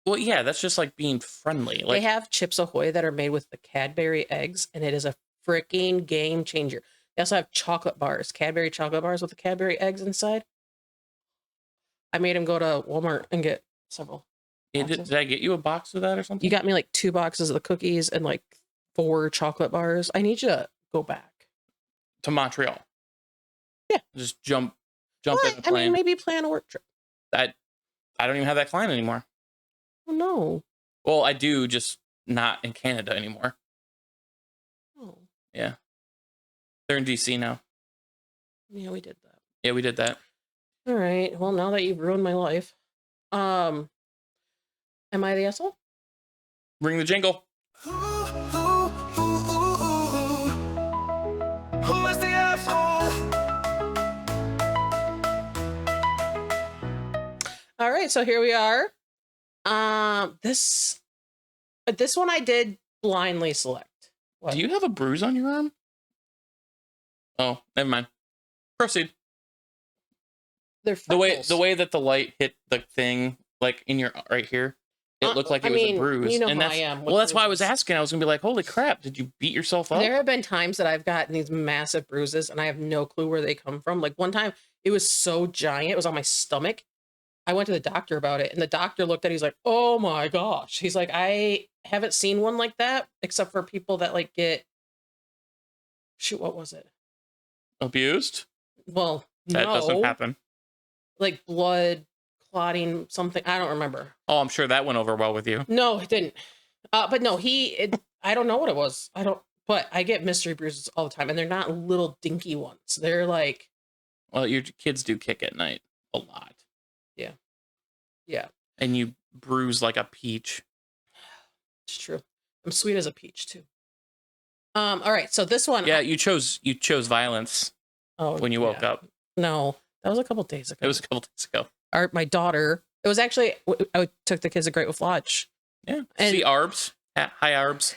Well, yeah, that's just like being friendly. Like, they have Chips Ahoy that are made with the Cadbury eggs, and it is a freaking game changer. They also have chocolate bars, Cadbury chocolate bars with the Cadbury eggs inside. I made him go to Walmart and get several. Did I get you a box of that or something? You got me like 2 boxes of the cookies and like 4 chocolate bars. I need you to go back to Montreal. Yeah, just jump in a plane. I mean, maybe plan a work trip. I don't even have that client anymore. Oh no. Well, I do, just not in Canada anymore. Oh. Yeah. They're in DC now. Yeah, we did that. Yeah, we did that. All right. Well, now that you've ruined my life, am I the asshole? Ring the jingle. Who is the asshole? All right, so here we are. This one I did blindly select. What? Do you have a bruise on your arm? Oh, never mind. Proceed. They're the way that the light hit the thing, like in your right here, it looked like it was a bruise. You know and how I am. Well, that's why I was asking. I was gonna be like, holy crap, did you beat yourself up? There have been times that I've gotten these massive bruises and I have no clue where they come from. Like one time, it was so giant, it was on my stomach. I went to the doctor about it, and the doctor looked at it, he's like, oh my gosh. He's like, I haven't seen one like that, except for people that like get, shoot, what was it? Abused? Well, that doesn't happen. Like blood clotting something. I don't remember. Oh, I'm sure that went over well with you. No, it didn't. But no, I don't know what it was. But I get mystery bruises all the time, and they're not little dinky ones. They're like. Well, your kids do kick at night a lot. Yeah. Yeah. And you bruise like a peach. It's true. I'm sweet as a peach too. All right. So this one. Yeah, you chose violence. When you woke up. No, that was a couple days ago. It was a couple days ago. My daughter. It was actually I took the kids to Great Wolf Lodge. Yeah. See Arbs. Hi Arbs.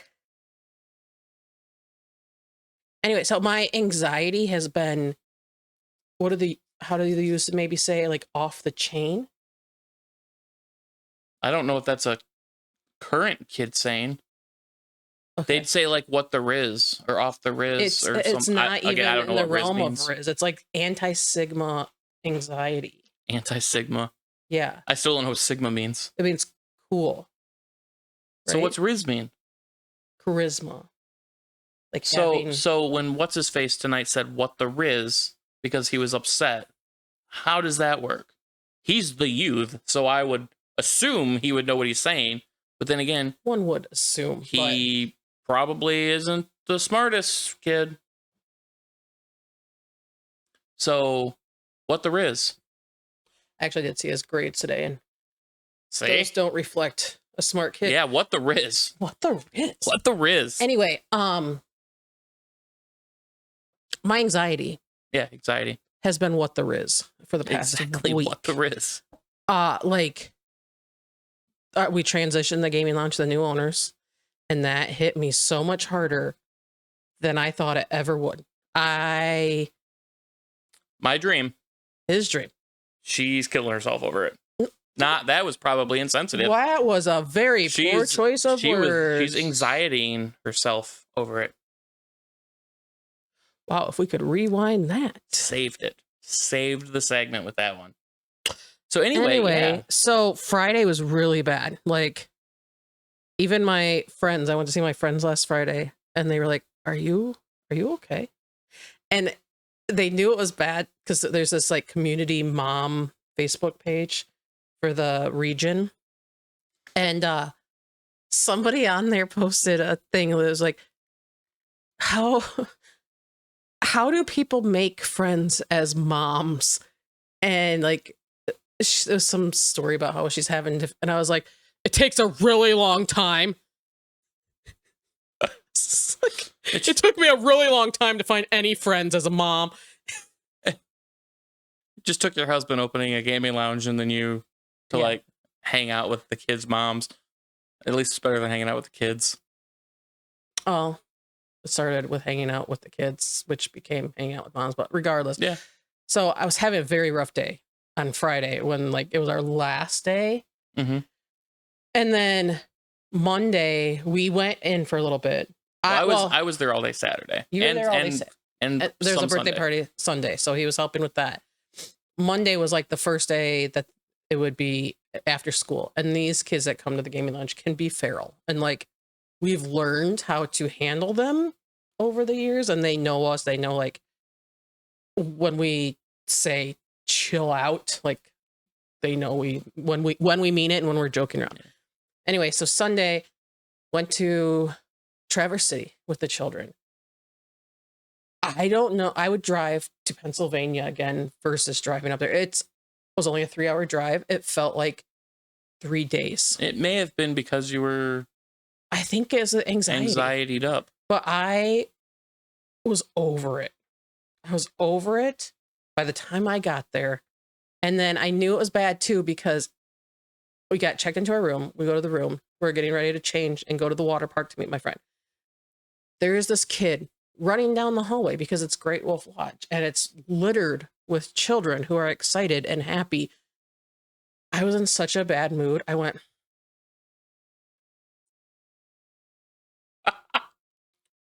Anyway, so my anxiety has been. How do they used to maybe say, like, off the chain? I don't know if that's a current kid saying. Okay. They'd say like what the riz or off the riz or It's something. not even I don't know in the what riz realm means. of riz. It's like anti-sigma anxiety. Anti-sigma. Yeah. I still don't know what sigma means. It means cool. So right? what's riz mean? Charisma. Like So when what's his face tonight said what the riz because he was upset, how does that work? He's the youth, so I would assume he would know what he's saying. But then again, one would assume he probably isn't the smartest kid. So, what the riz? I actually did see his grades today, and See? those don't reflect a smart kid. Yeah, what the riz? What the riz? What the riz? Anyway, my anxiety. Yeah, anxiety. Has been what the riz for the past week. What the riz? We transitioned the gaming lounge to the new owners, and that hit me so much harder than I thought it ever would. My dream. His dream. She's killing herself over it. That was probably insensitive. That was a very poor choice of words. She's anxietying herself over it. Wow, if we could rewind that. Saved it. Saved the segment with that one. So anyway, yeah. So Friday was really bad. Like, even my friends, I went to see my friends last Friday, and they were like, are you okay? And they knew it was bad because there's this like community mom Facebook page for the region. And somebody on there posted a thing that was like, how do people make friends as moms? And like, there's some story about how she's having to, and I was like, it takes a really long time. It took me a really long time to find any friends as a mom. It just took your husband opening a gaming lounge and then you to like hang out with the kids' moms. At least it's better than hanging out with the kids. Oh, it started with hanging out with the kids, which became hanging out with moms, but regardless. Yeah. So I was having a very rough day on Friday when like it was our last day. Mm-hmm. And then Monday we went in for a little bit. Well, I was there all day Saturday. You were there all day. And there's a birthday Sunday. party Sunday, so he was helping with that. Monday was like the first day that it would be after school, and these kids that come to the gaming lounge can be feral, and like we've learned how to handle them over the years, and they know us. They know like when we say chill out, like they know when we mean it and when we're joking around. Anyway, so Sunday went to Traverse City with the children. I don't know. I would drive to Pennsylvania again versus driving up there. It was only a 3-hour drive. It felt like 3 days. It may have been because you were, I think it's anxietied up. But I was over it. I was over it by the time I got there. And then I knew it was bad too because we got checked into our room. We go to the room. We're getting ready to change and go to the water park to meet my friend. There is this kid running down the hallway because it's Great Wolf Lodge and it's littered with children who are excited and happy. I was in such a bad mood. I went,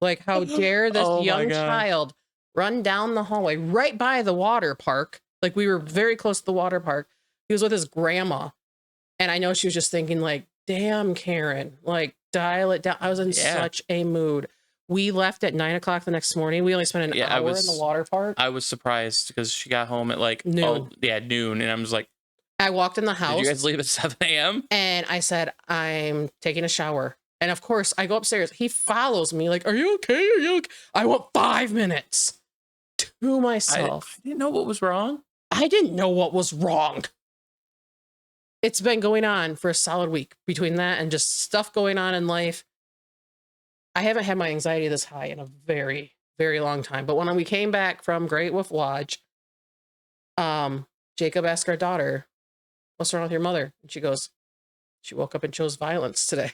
like, how dare this young child run down the hallway right by the water park? Like, we were very close to the water park. He was with his grandma. And I know she was just thinking, like, damn, Karen, like, dial it down. I was in such a mood. We left at 9 o'clock the next morning. We only spent an hour in the water park. I was surprised because she got home at like noon. Noon. And I was like, I walked in the house. Did you guys leave at 7 a.m.? And I said, I'm taking a shower. And of course, I go upstairs. He follows me like, are you okay? Are you okay? I want 5 minutes to myself. I didn't know what was wrong. I didn't know what was wrong. It's been going on for a solid week between that and just stuff going on in life. I haven't had my anxiety this high in a very, very long time. But when we came back from Great Wolf Lodge, Jacob asked our daughter, what's wrong with your mother? And she goes, she woke up and chose violence today.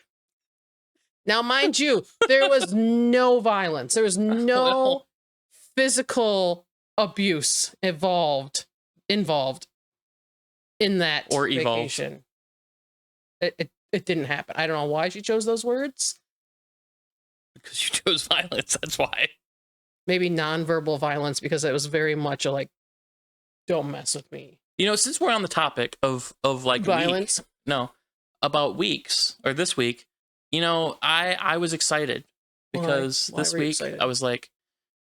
Now, mind you, there was no violence. There was no physical abuse involved in that or vacation. It didn't happen. I don't know why she chose those words. Because you chose violence. That's why. Maybe nonverbal violence, because it was very much a like, don't mess with me. You know, since we're on the topic of like Violence. about weeks or this week, you know, I was excited because Why this were you week excited? I was like,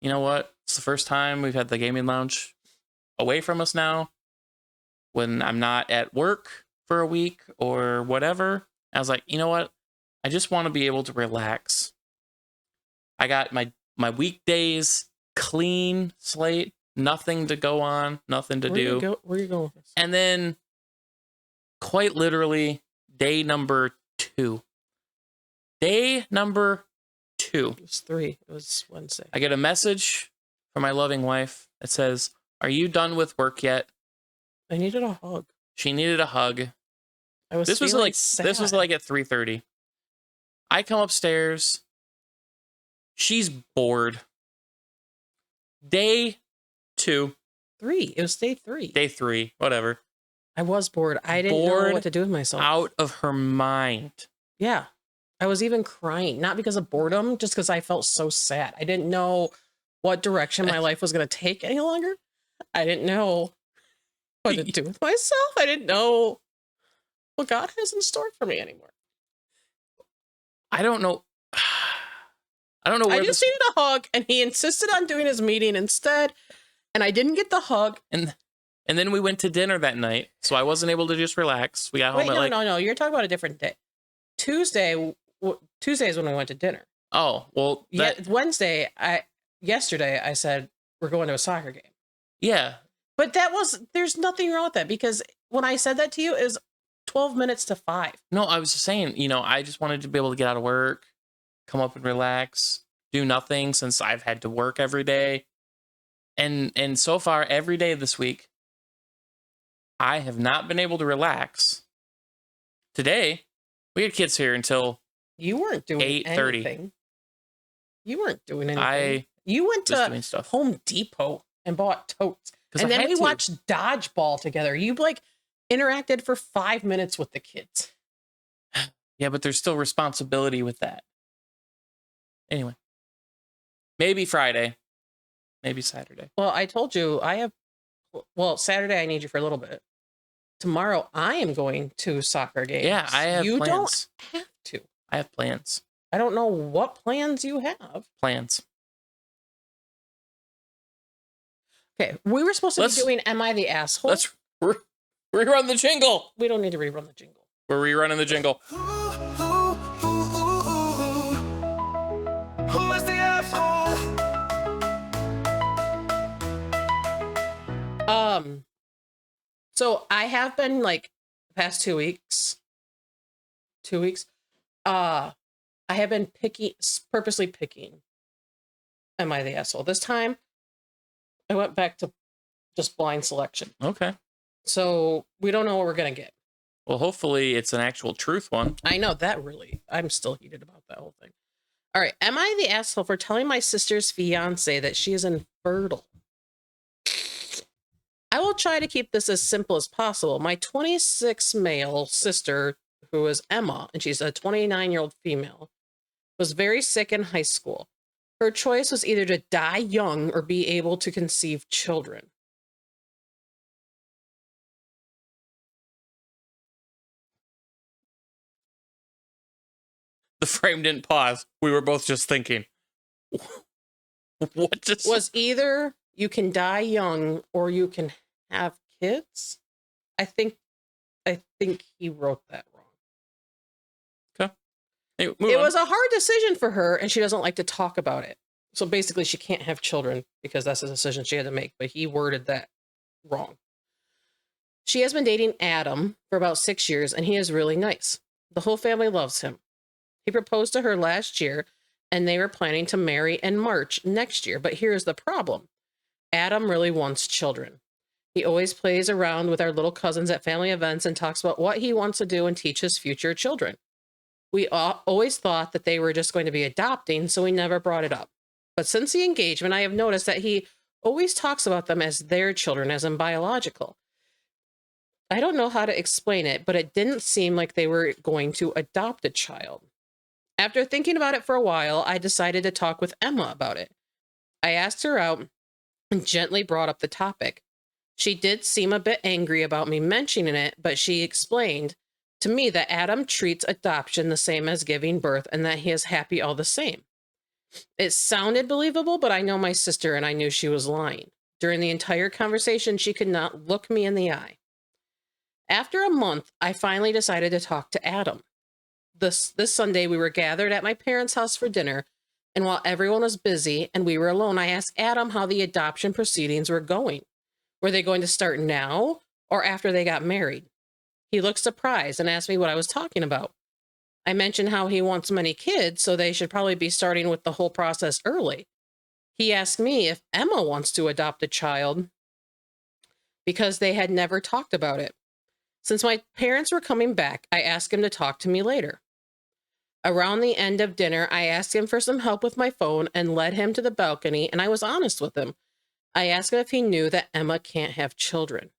you know what? It's the first time we've had the gaming lounge away from us now. When I'm not at work for a week or whatever, I was like, you know what? I just want to be able to relax. I got my weekdays clean slate, nothing to go on, nothing to do. Where you going with this? And then quite literally day number 2. Day number 2. It was 3. It was Wednesday. I get a message from my loving wife that says, "Are you done with work yet?" I needed a hug. She needed a hug. I was This was feeling like sad. this was like at 3:30. I come upstairs. She's bored. Day 2. 3. It was day 3. Day 3. Whatever. I was bored. I didn't know Bored what to do with myself. Out of her mind. Yeah. I was even crying, not because of boredom, just because I felt so sad. I didn't know what direction my life was going to take any longer. I didn't know what to do with myself. I didn't know what God has in store for me anymore. I don't know. I don't know where I just needed a hug, and he insisted on doing his meeting instead, and I didn't get the hug. And then we went to dinner that night, so I wasn't able to just relax. We got home Wait, at no. You're talking about a different day. Tuesday is when we went to dinner. Oh, well, Wednesday, yesterday I said we're going to a soccer game. Yeah. But there's nothing wrong with that, because when I said that to you, it was 12 minutes to 5. No, I was just saying, you know, I just wanted to be able to get out of work, come up and relax, do nothing since I've had to work every day. And so far, every day this week, I have not been able to relax. Today, we had kids here until You weren't doing 8:30. anything. You weren't doing anything. You went was to doing stuff. Home Depot and bought totes. 'Cause And I then had we to. watched dodgeball together. You like interacted for 5 minutes with the kids. Yeah, but there's still responsibility with that. Anyway, maybe Friday, maybe Saturday. Well, I told you Saturday I need you for a little bit. Tomorrow I am going to soccer games. Yeah, I have You plans. don't have to. I have plans. I don't know what plans you have. Plans. Okay, we were supposed to be doing Am I the Asshole? Let's rerun the jingle. We don't need to rerun the jingle. We're rerunning the jingle. Who is the asshole? So I have been like the past 2 weeks. I have been purposely picking Am I the Asshole? This time I went back to just blind selection. Okay. So we don't know what we're gonna get. Well, hopefully it's an actual truth one. I know that I'm still heated about that whole thing. All right. Am I the asshole for telling my sister's fiance that she is infertile? I will try to keep this as simple as possible. My 26 male sister, who is Emma, and she's a 29-year-old female, was very sick in high school. Her choice was either to die young or be able to conceive children. The frame didn't pause. We were both just thinking. What just Was either you can die young or you can have kids? I think he wrote that wrong. Okay. Hey, It was a hard decision for her, and she doesn't like to talk about it. So basically, she can't have children because that's a decision she had to make, but he worded that wrong. She has been dating Adam for about 6 years, and he is really nice. The whole family loves him. He proposed to her last year, and they were planning to marry in March next year. But here's the problem. Adam really wants children. He always plays around with our little cousins at family events and talks about what he wants to do and teach his future children. We always thought that they were just going to be adopting, so we never brought it up. But since the engagement, I have noticed that he always talks about them as their children, as in biological. I don't know how to explain it, but it didn't seem like they were going to adopt a child. After thinking about it for a while, I decided to talk with Emma about it. I asked her out and gently brought up the topic. She did seem a bit angry about me mentioning it, but she explained to me that Adam treats adoption the same as giving birth and that he is happy all the same. It sounded believable, but I know my sister and I knew she was lying. During the entire conversation, she could not look me in the eye. After a month, I finally decided to talk to Adam. This Sunday, we were gathered at my parents' house for dinner, and while everyone was busy and we were alone, I asked Adam how the adoption proceedings were going. Were they going to start now or after they got married? He looked surprised and asked me what I was talking about. I mentioned how he wants many kids, so they should probably be starting with the whole process early. He asked me if Emma wants to adopt a child because they had never talked about it. Since my parents were coming back, I asked him to talk to me later. Around the end of dinner, I asked him for some help with my phone and led him to the balcony, and I was honest with him. I asked him if he knew that Emma can't have children.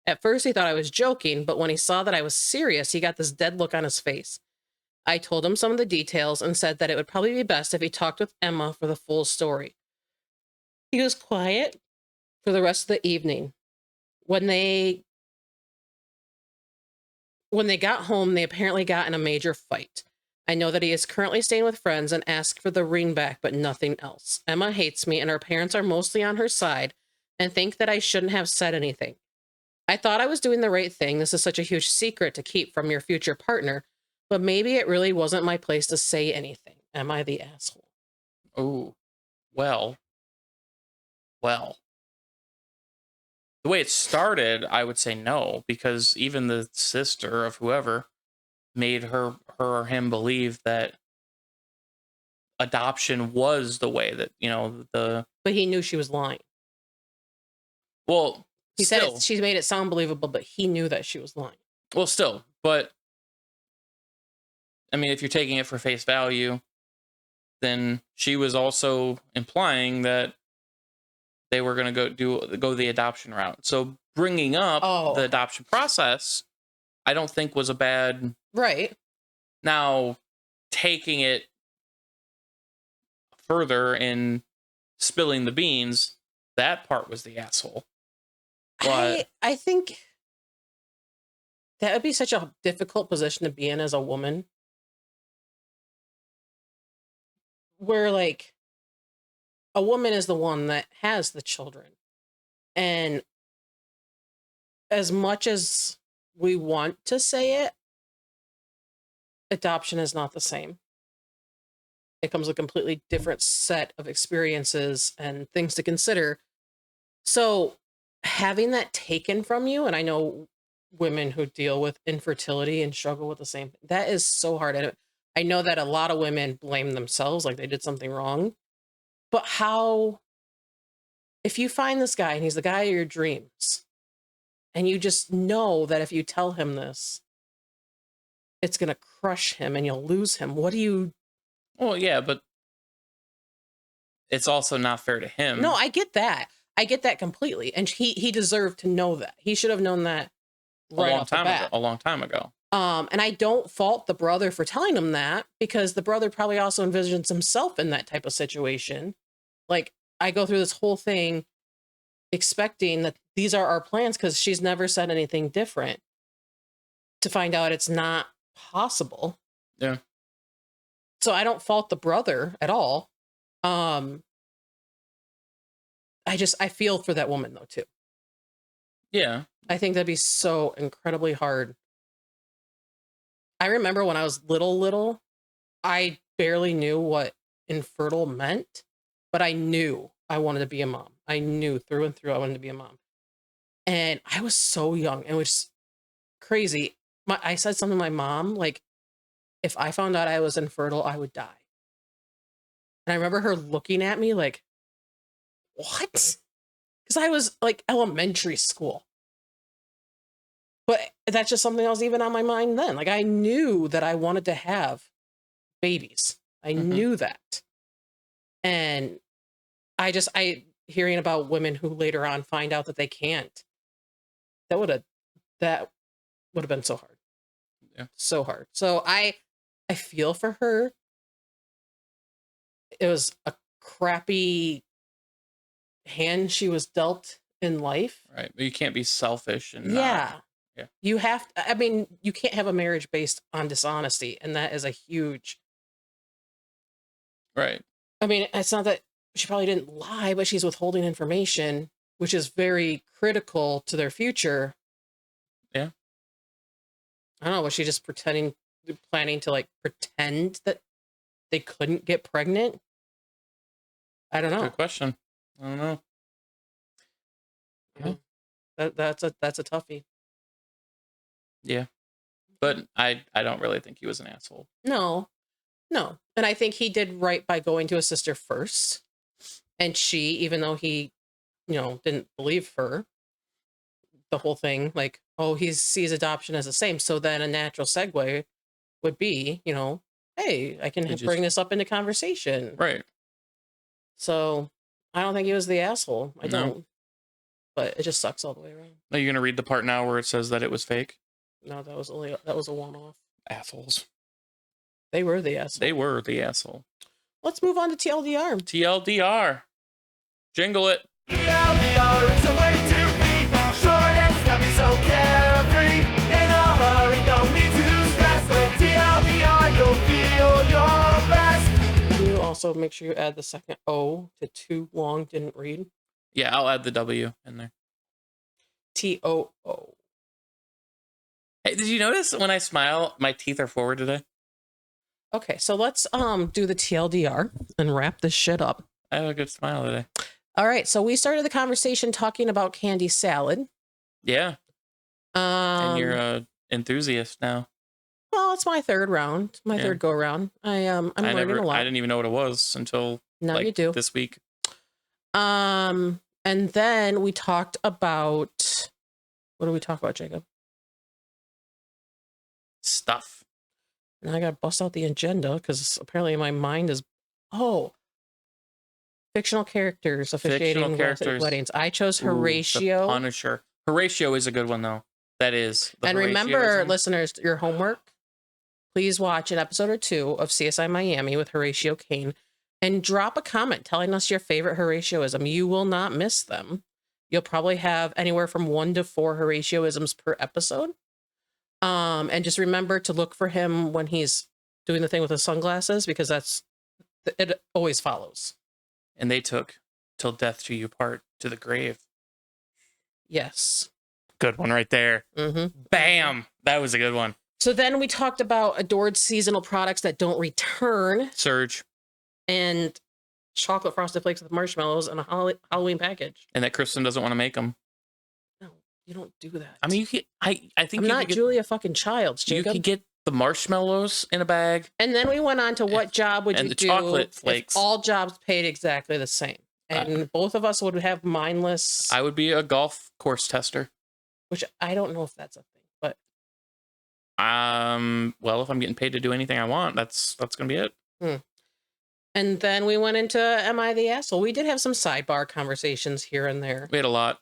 At first, he thought I was joking, but when he saw that I was serious, he got this dead look on his face. I told him some of the details and said that it would probably be best if he talked with Emma for the full story. He was quiet for the rest of the evening. When they got home, they apparently got in a major fight. I know that he is currently staying with friends and asked for the ring back, but nothing else. Emma hates me, and her parents are mostly on her side and think that I shouldn't have said anything. I thought I was doing the right thing. This is such a huge secret to keep from your future partner, but maybe it really wasn't my place to say anything. Am I the asshole? Oh, well. The way it started, I would say no, because even the sister of whoever made her or him believe that adoption was the way that, But he knew she was lying. well, He still, said she made it sound believable, but he knew that she was lying. well, still, but I mean, if you're taking it for face value, then she was also implying that they were going to go the adoption route. So bringing up the adoption process, I don't think was a bad. Right. Now, taking it further and spilling the beans, that part was the asshole. But I think that would be such a difficult position to be in as a woman. Where, like, a woman is the one that has the children. And as much as we want to say it, adoption is not the same. It comes with a completely different set of experiences and things to consider. So having that taken from you, and I know women who deal with infertility and struggle with the same thing, that is so hard. And I know that a lot of women blame themselves, like they did something wrong. But how, if you find this guy and he's the guy of your dreams, and you just know that if you tell him this, it's going to crush him and you'll lose him, what do you? Well, yeah, but it's also not fair to him. No, I get that. I get that completely. And he deserved to know that. He should have known that right off the bat. A long time ago. And I don't fault the brother for telling him that, because the brother probably also envisions himself in that type of situation. Like, I go through this whole thing expecting that these are our plans because she's never said anything different, to find out it's not possible. Yeah. So I don't fault the brother at all. I feel for that woman though too. Yeah. I think that'd be so incredibly hard. I remember when I was little, I barely knew what infertile meant, but I knew I wanted to be a mom. I knew through and through I wanted to be a mom. And I was so young, and it was crazy. I said something to my mom, like, if I found out I was infertile, I would die. And I remember her looking at me like, what? Because I was like elementary school. But that's just something that was even on my mind then. Like, I knew that I wanted to have babies. I knew that. And hearing about women who later on find out that they can't, that would have been so hard. Yeah. So hard. So I feel for her. it was a crappy hand she was dealt in life. Right. But you can't be selfish and Yeah. Yeah. You have to, I mean, you can't have a marriage based on dishonesty, and that is a huge. Right. I mean, it's not that she probably didn't lie, but she's withholding information, which is very critical to their future. Yeah. I don't know, was she just planning to like pretend that they couldn't get pregnant? I don't know. Good question. I don't know. Yeah. That's a toughie. Yeah. But I don't really think he was an asshole. No. And I think he did right by going to his sister first. And she, even though he, didn't believe her, the whole thing, like, oh, he sees adoption as the same. So then a natural segue would be, hey, I can bring this up into conversation. Right. So I don't think he was the asshole. I No. don't. But it just sucks all the way around. Are you going to read the part now where it says that it was fake? No, that was a one-off. Assholes. They were the asshole. They were the asshole. Let's move on to TLDR. TLDR. Jingle it. TLDR is a way to be short and snappy, so carefree. In a hurry, don't need to stress. With TLDR, you'll feel your best. Can you also make sure you add the second O to too long didn't read? Yeah, I'll add the W in there. TOO. Hey, did you notice when I smile, my teeth are forward today? Okay, so let's do the TLDR and wrap this shit up. I have a good smile today. All right, so we started the conversation talking about candy salad. Yeah. And you're a enthusiast now. Well, it's my third round, third go around. I'm learning a lot. I didn't even know what it was until Now you do. this week. And then we talked about, what did we talk about, Jacob? Stuff. Now I gotta bust out the agenda because apparently my mind is, fictional characters officiating weddings. I chose Horatio. The Punisher. Horatio is a good one though. That is. And remember, listeners, your homework. Please watch an episode or two of CSI Miami with Horatio Kane and drop a comment telling us your favorite Horatioism. You will not miss them. You'll probably have anywhere from 1 to 4 Horatioisms per episode. And just remember to look for him when he's doing the thing with the sunglasses, because it always follows. And they took till death do you part to the grave. Yes. Good one right there. Mm-hmm. Bam. That was a good one. So then we talked about adored seasonal products that don't return. Surge. And chocolate frosted flakes with marshmallows and a Halloween package. And that Kristen doesn't want to make them. No, you don't do that. I mean, you could, I think I'm not Julia fucking Childs, Jacob. You could get the marshmallows in a bag. And then we went on to what job would you do? And the chocolate flakes. If all jobs paid exactly the same. And both of us would have mindless. I would be a golf course tester. Which I don't know if that's a thing, but. Well, if I'm getting paid to do anything I want, that's gonna be it. And then we went into Am I the Asshole? We did have some sidebar conversations here and there. We had a lot.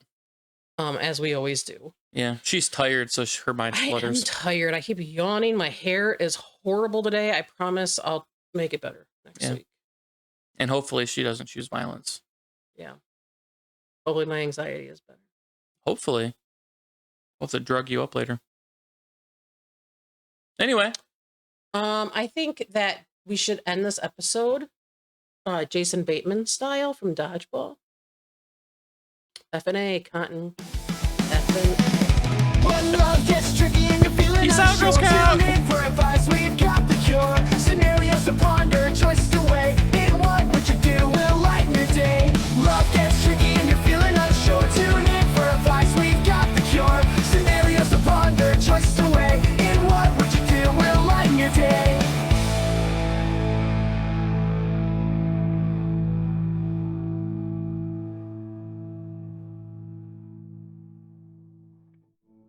As we always do. Yeah, she's tired, so her mind flutters. I'm tired. I keep yawning. My hair is horrible today. I promise I'll make it better next week. And hopefully she doesn't choose violence. Yeah. Hopefully my anxiety is better. Hopefully. We'll have to drug you up later. Anyway. I think that we should end this episode Jason Bateman style from Dodgeball. F&A, Cotton. F&A. When love gets tricky and you're feeling Peace out, Girl Scout. Tune in for advice, we've got the cure. Scenarios to ponder, choices to weigh. In what would you do will lighten your day. Love gets tricky and you're feeling unsure. Tune in for advice, we've got the cure. Scenarios to ponder, choices to weigh. In what would you do will lighten your day.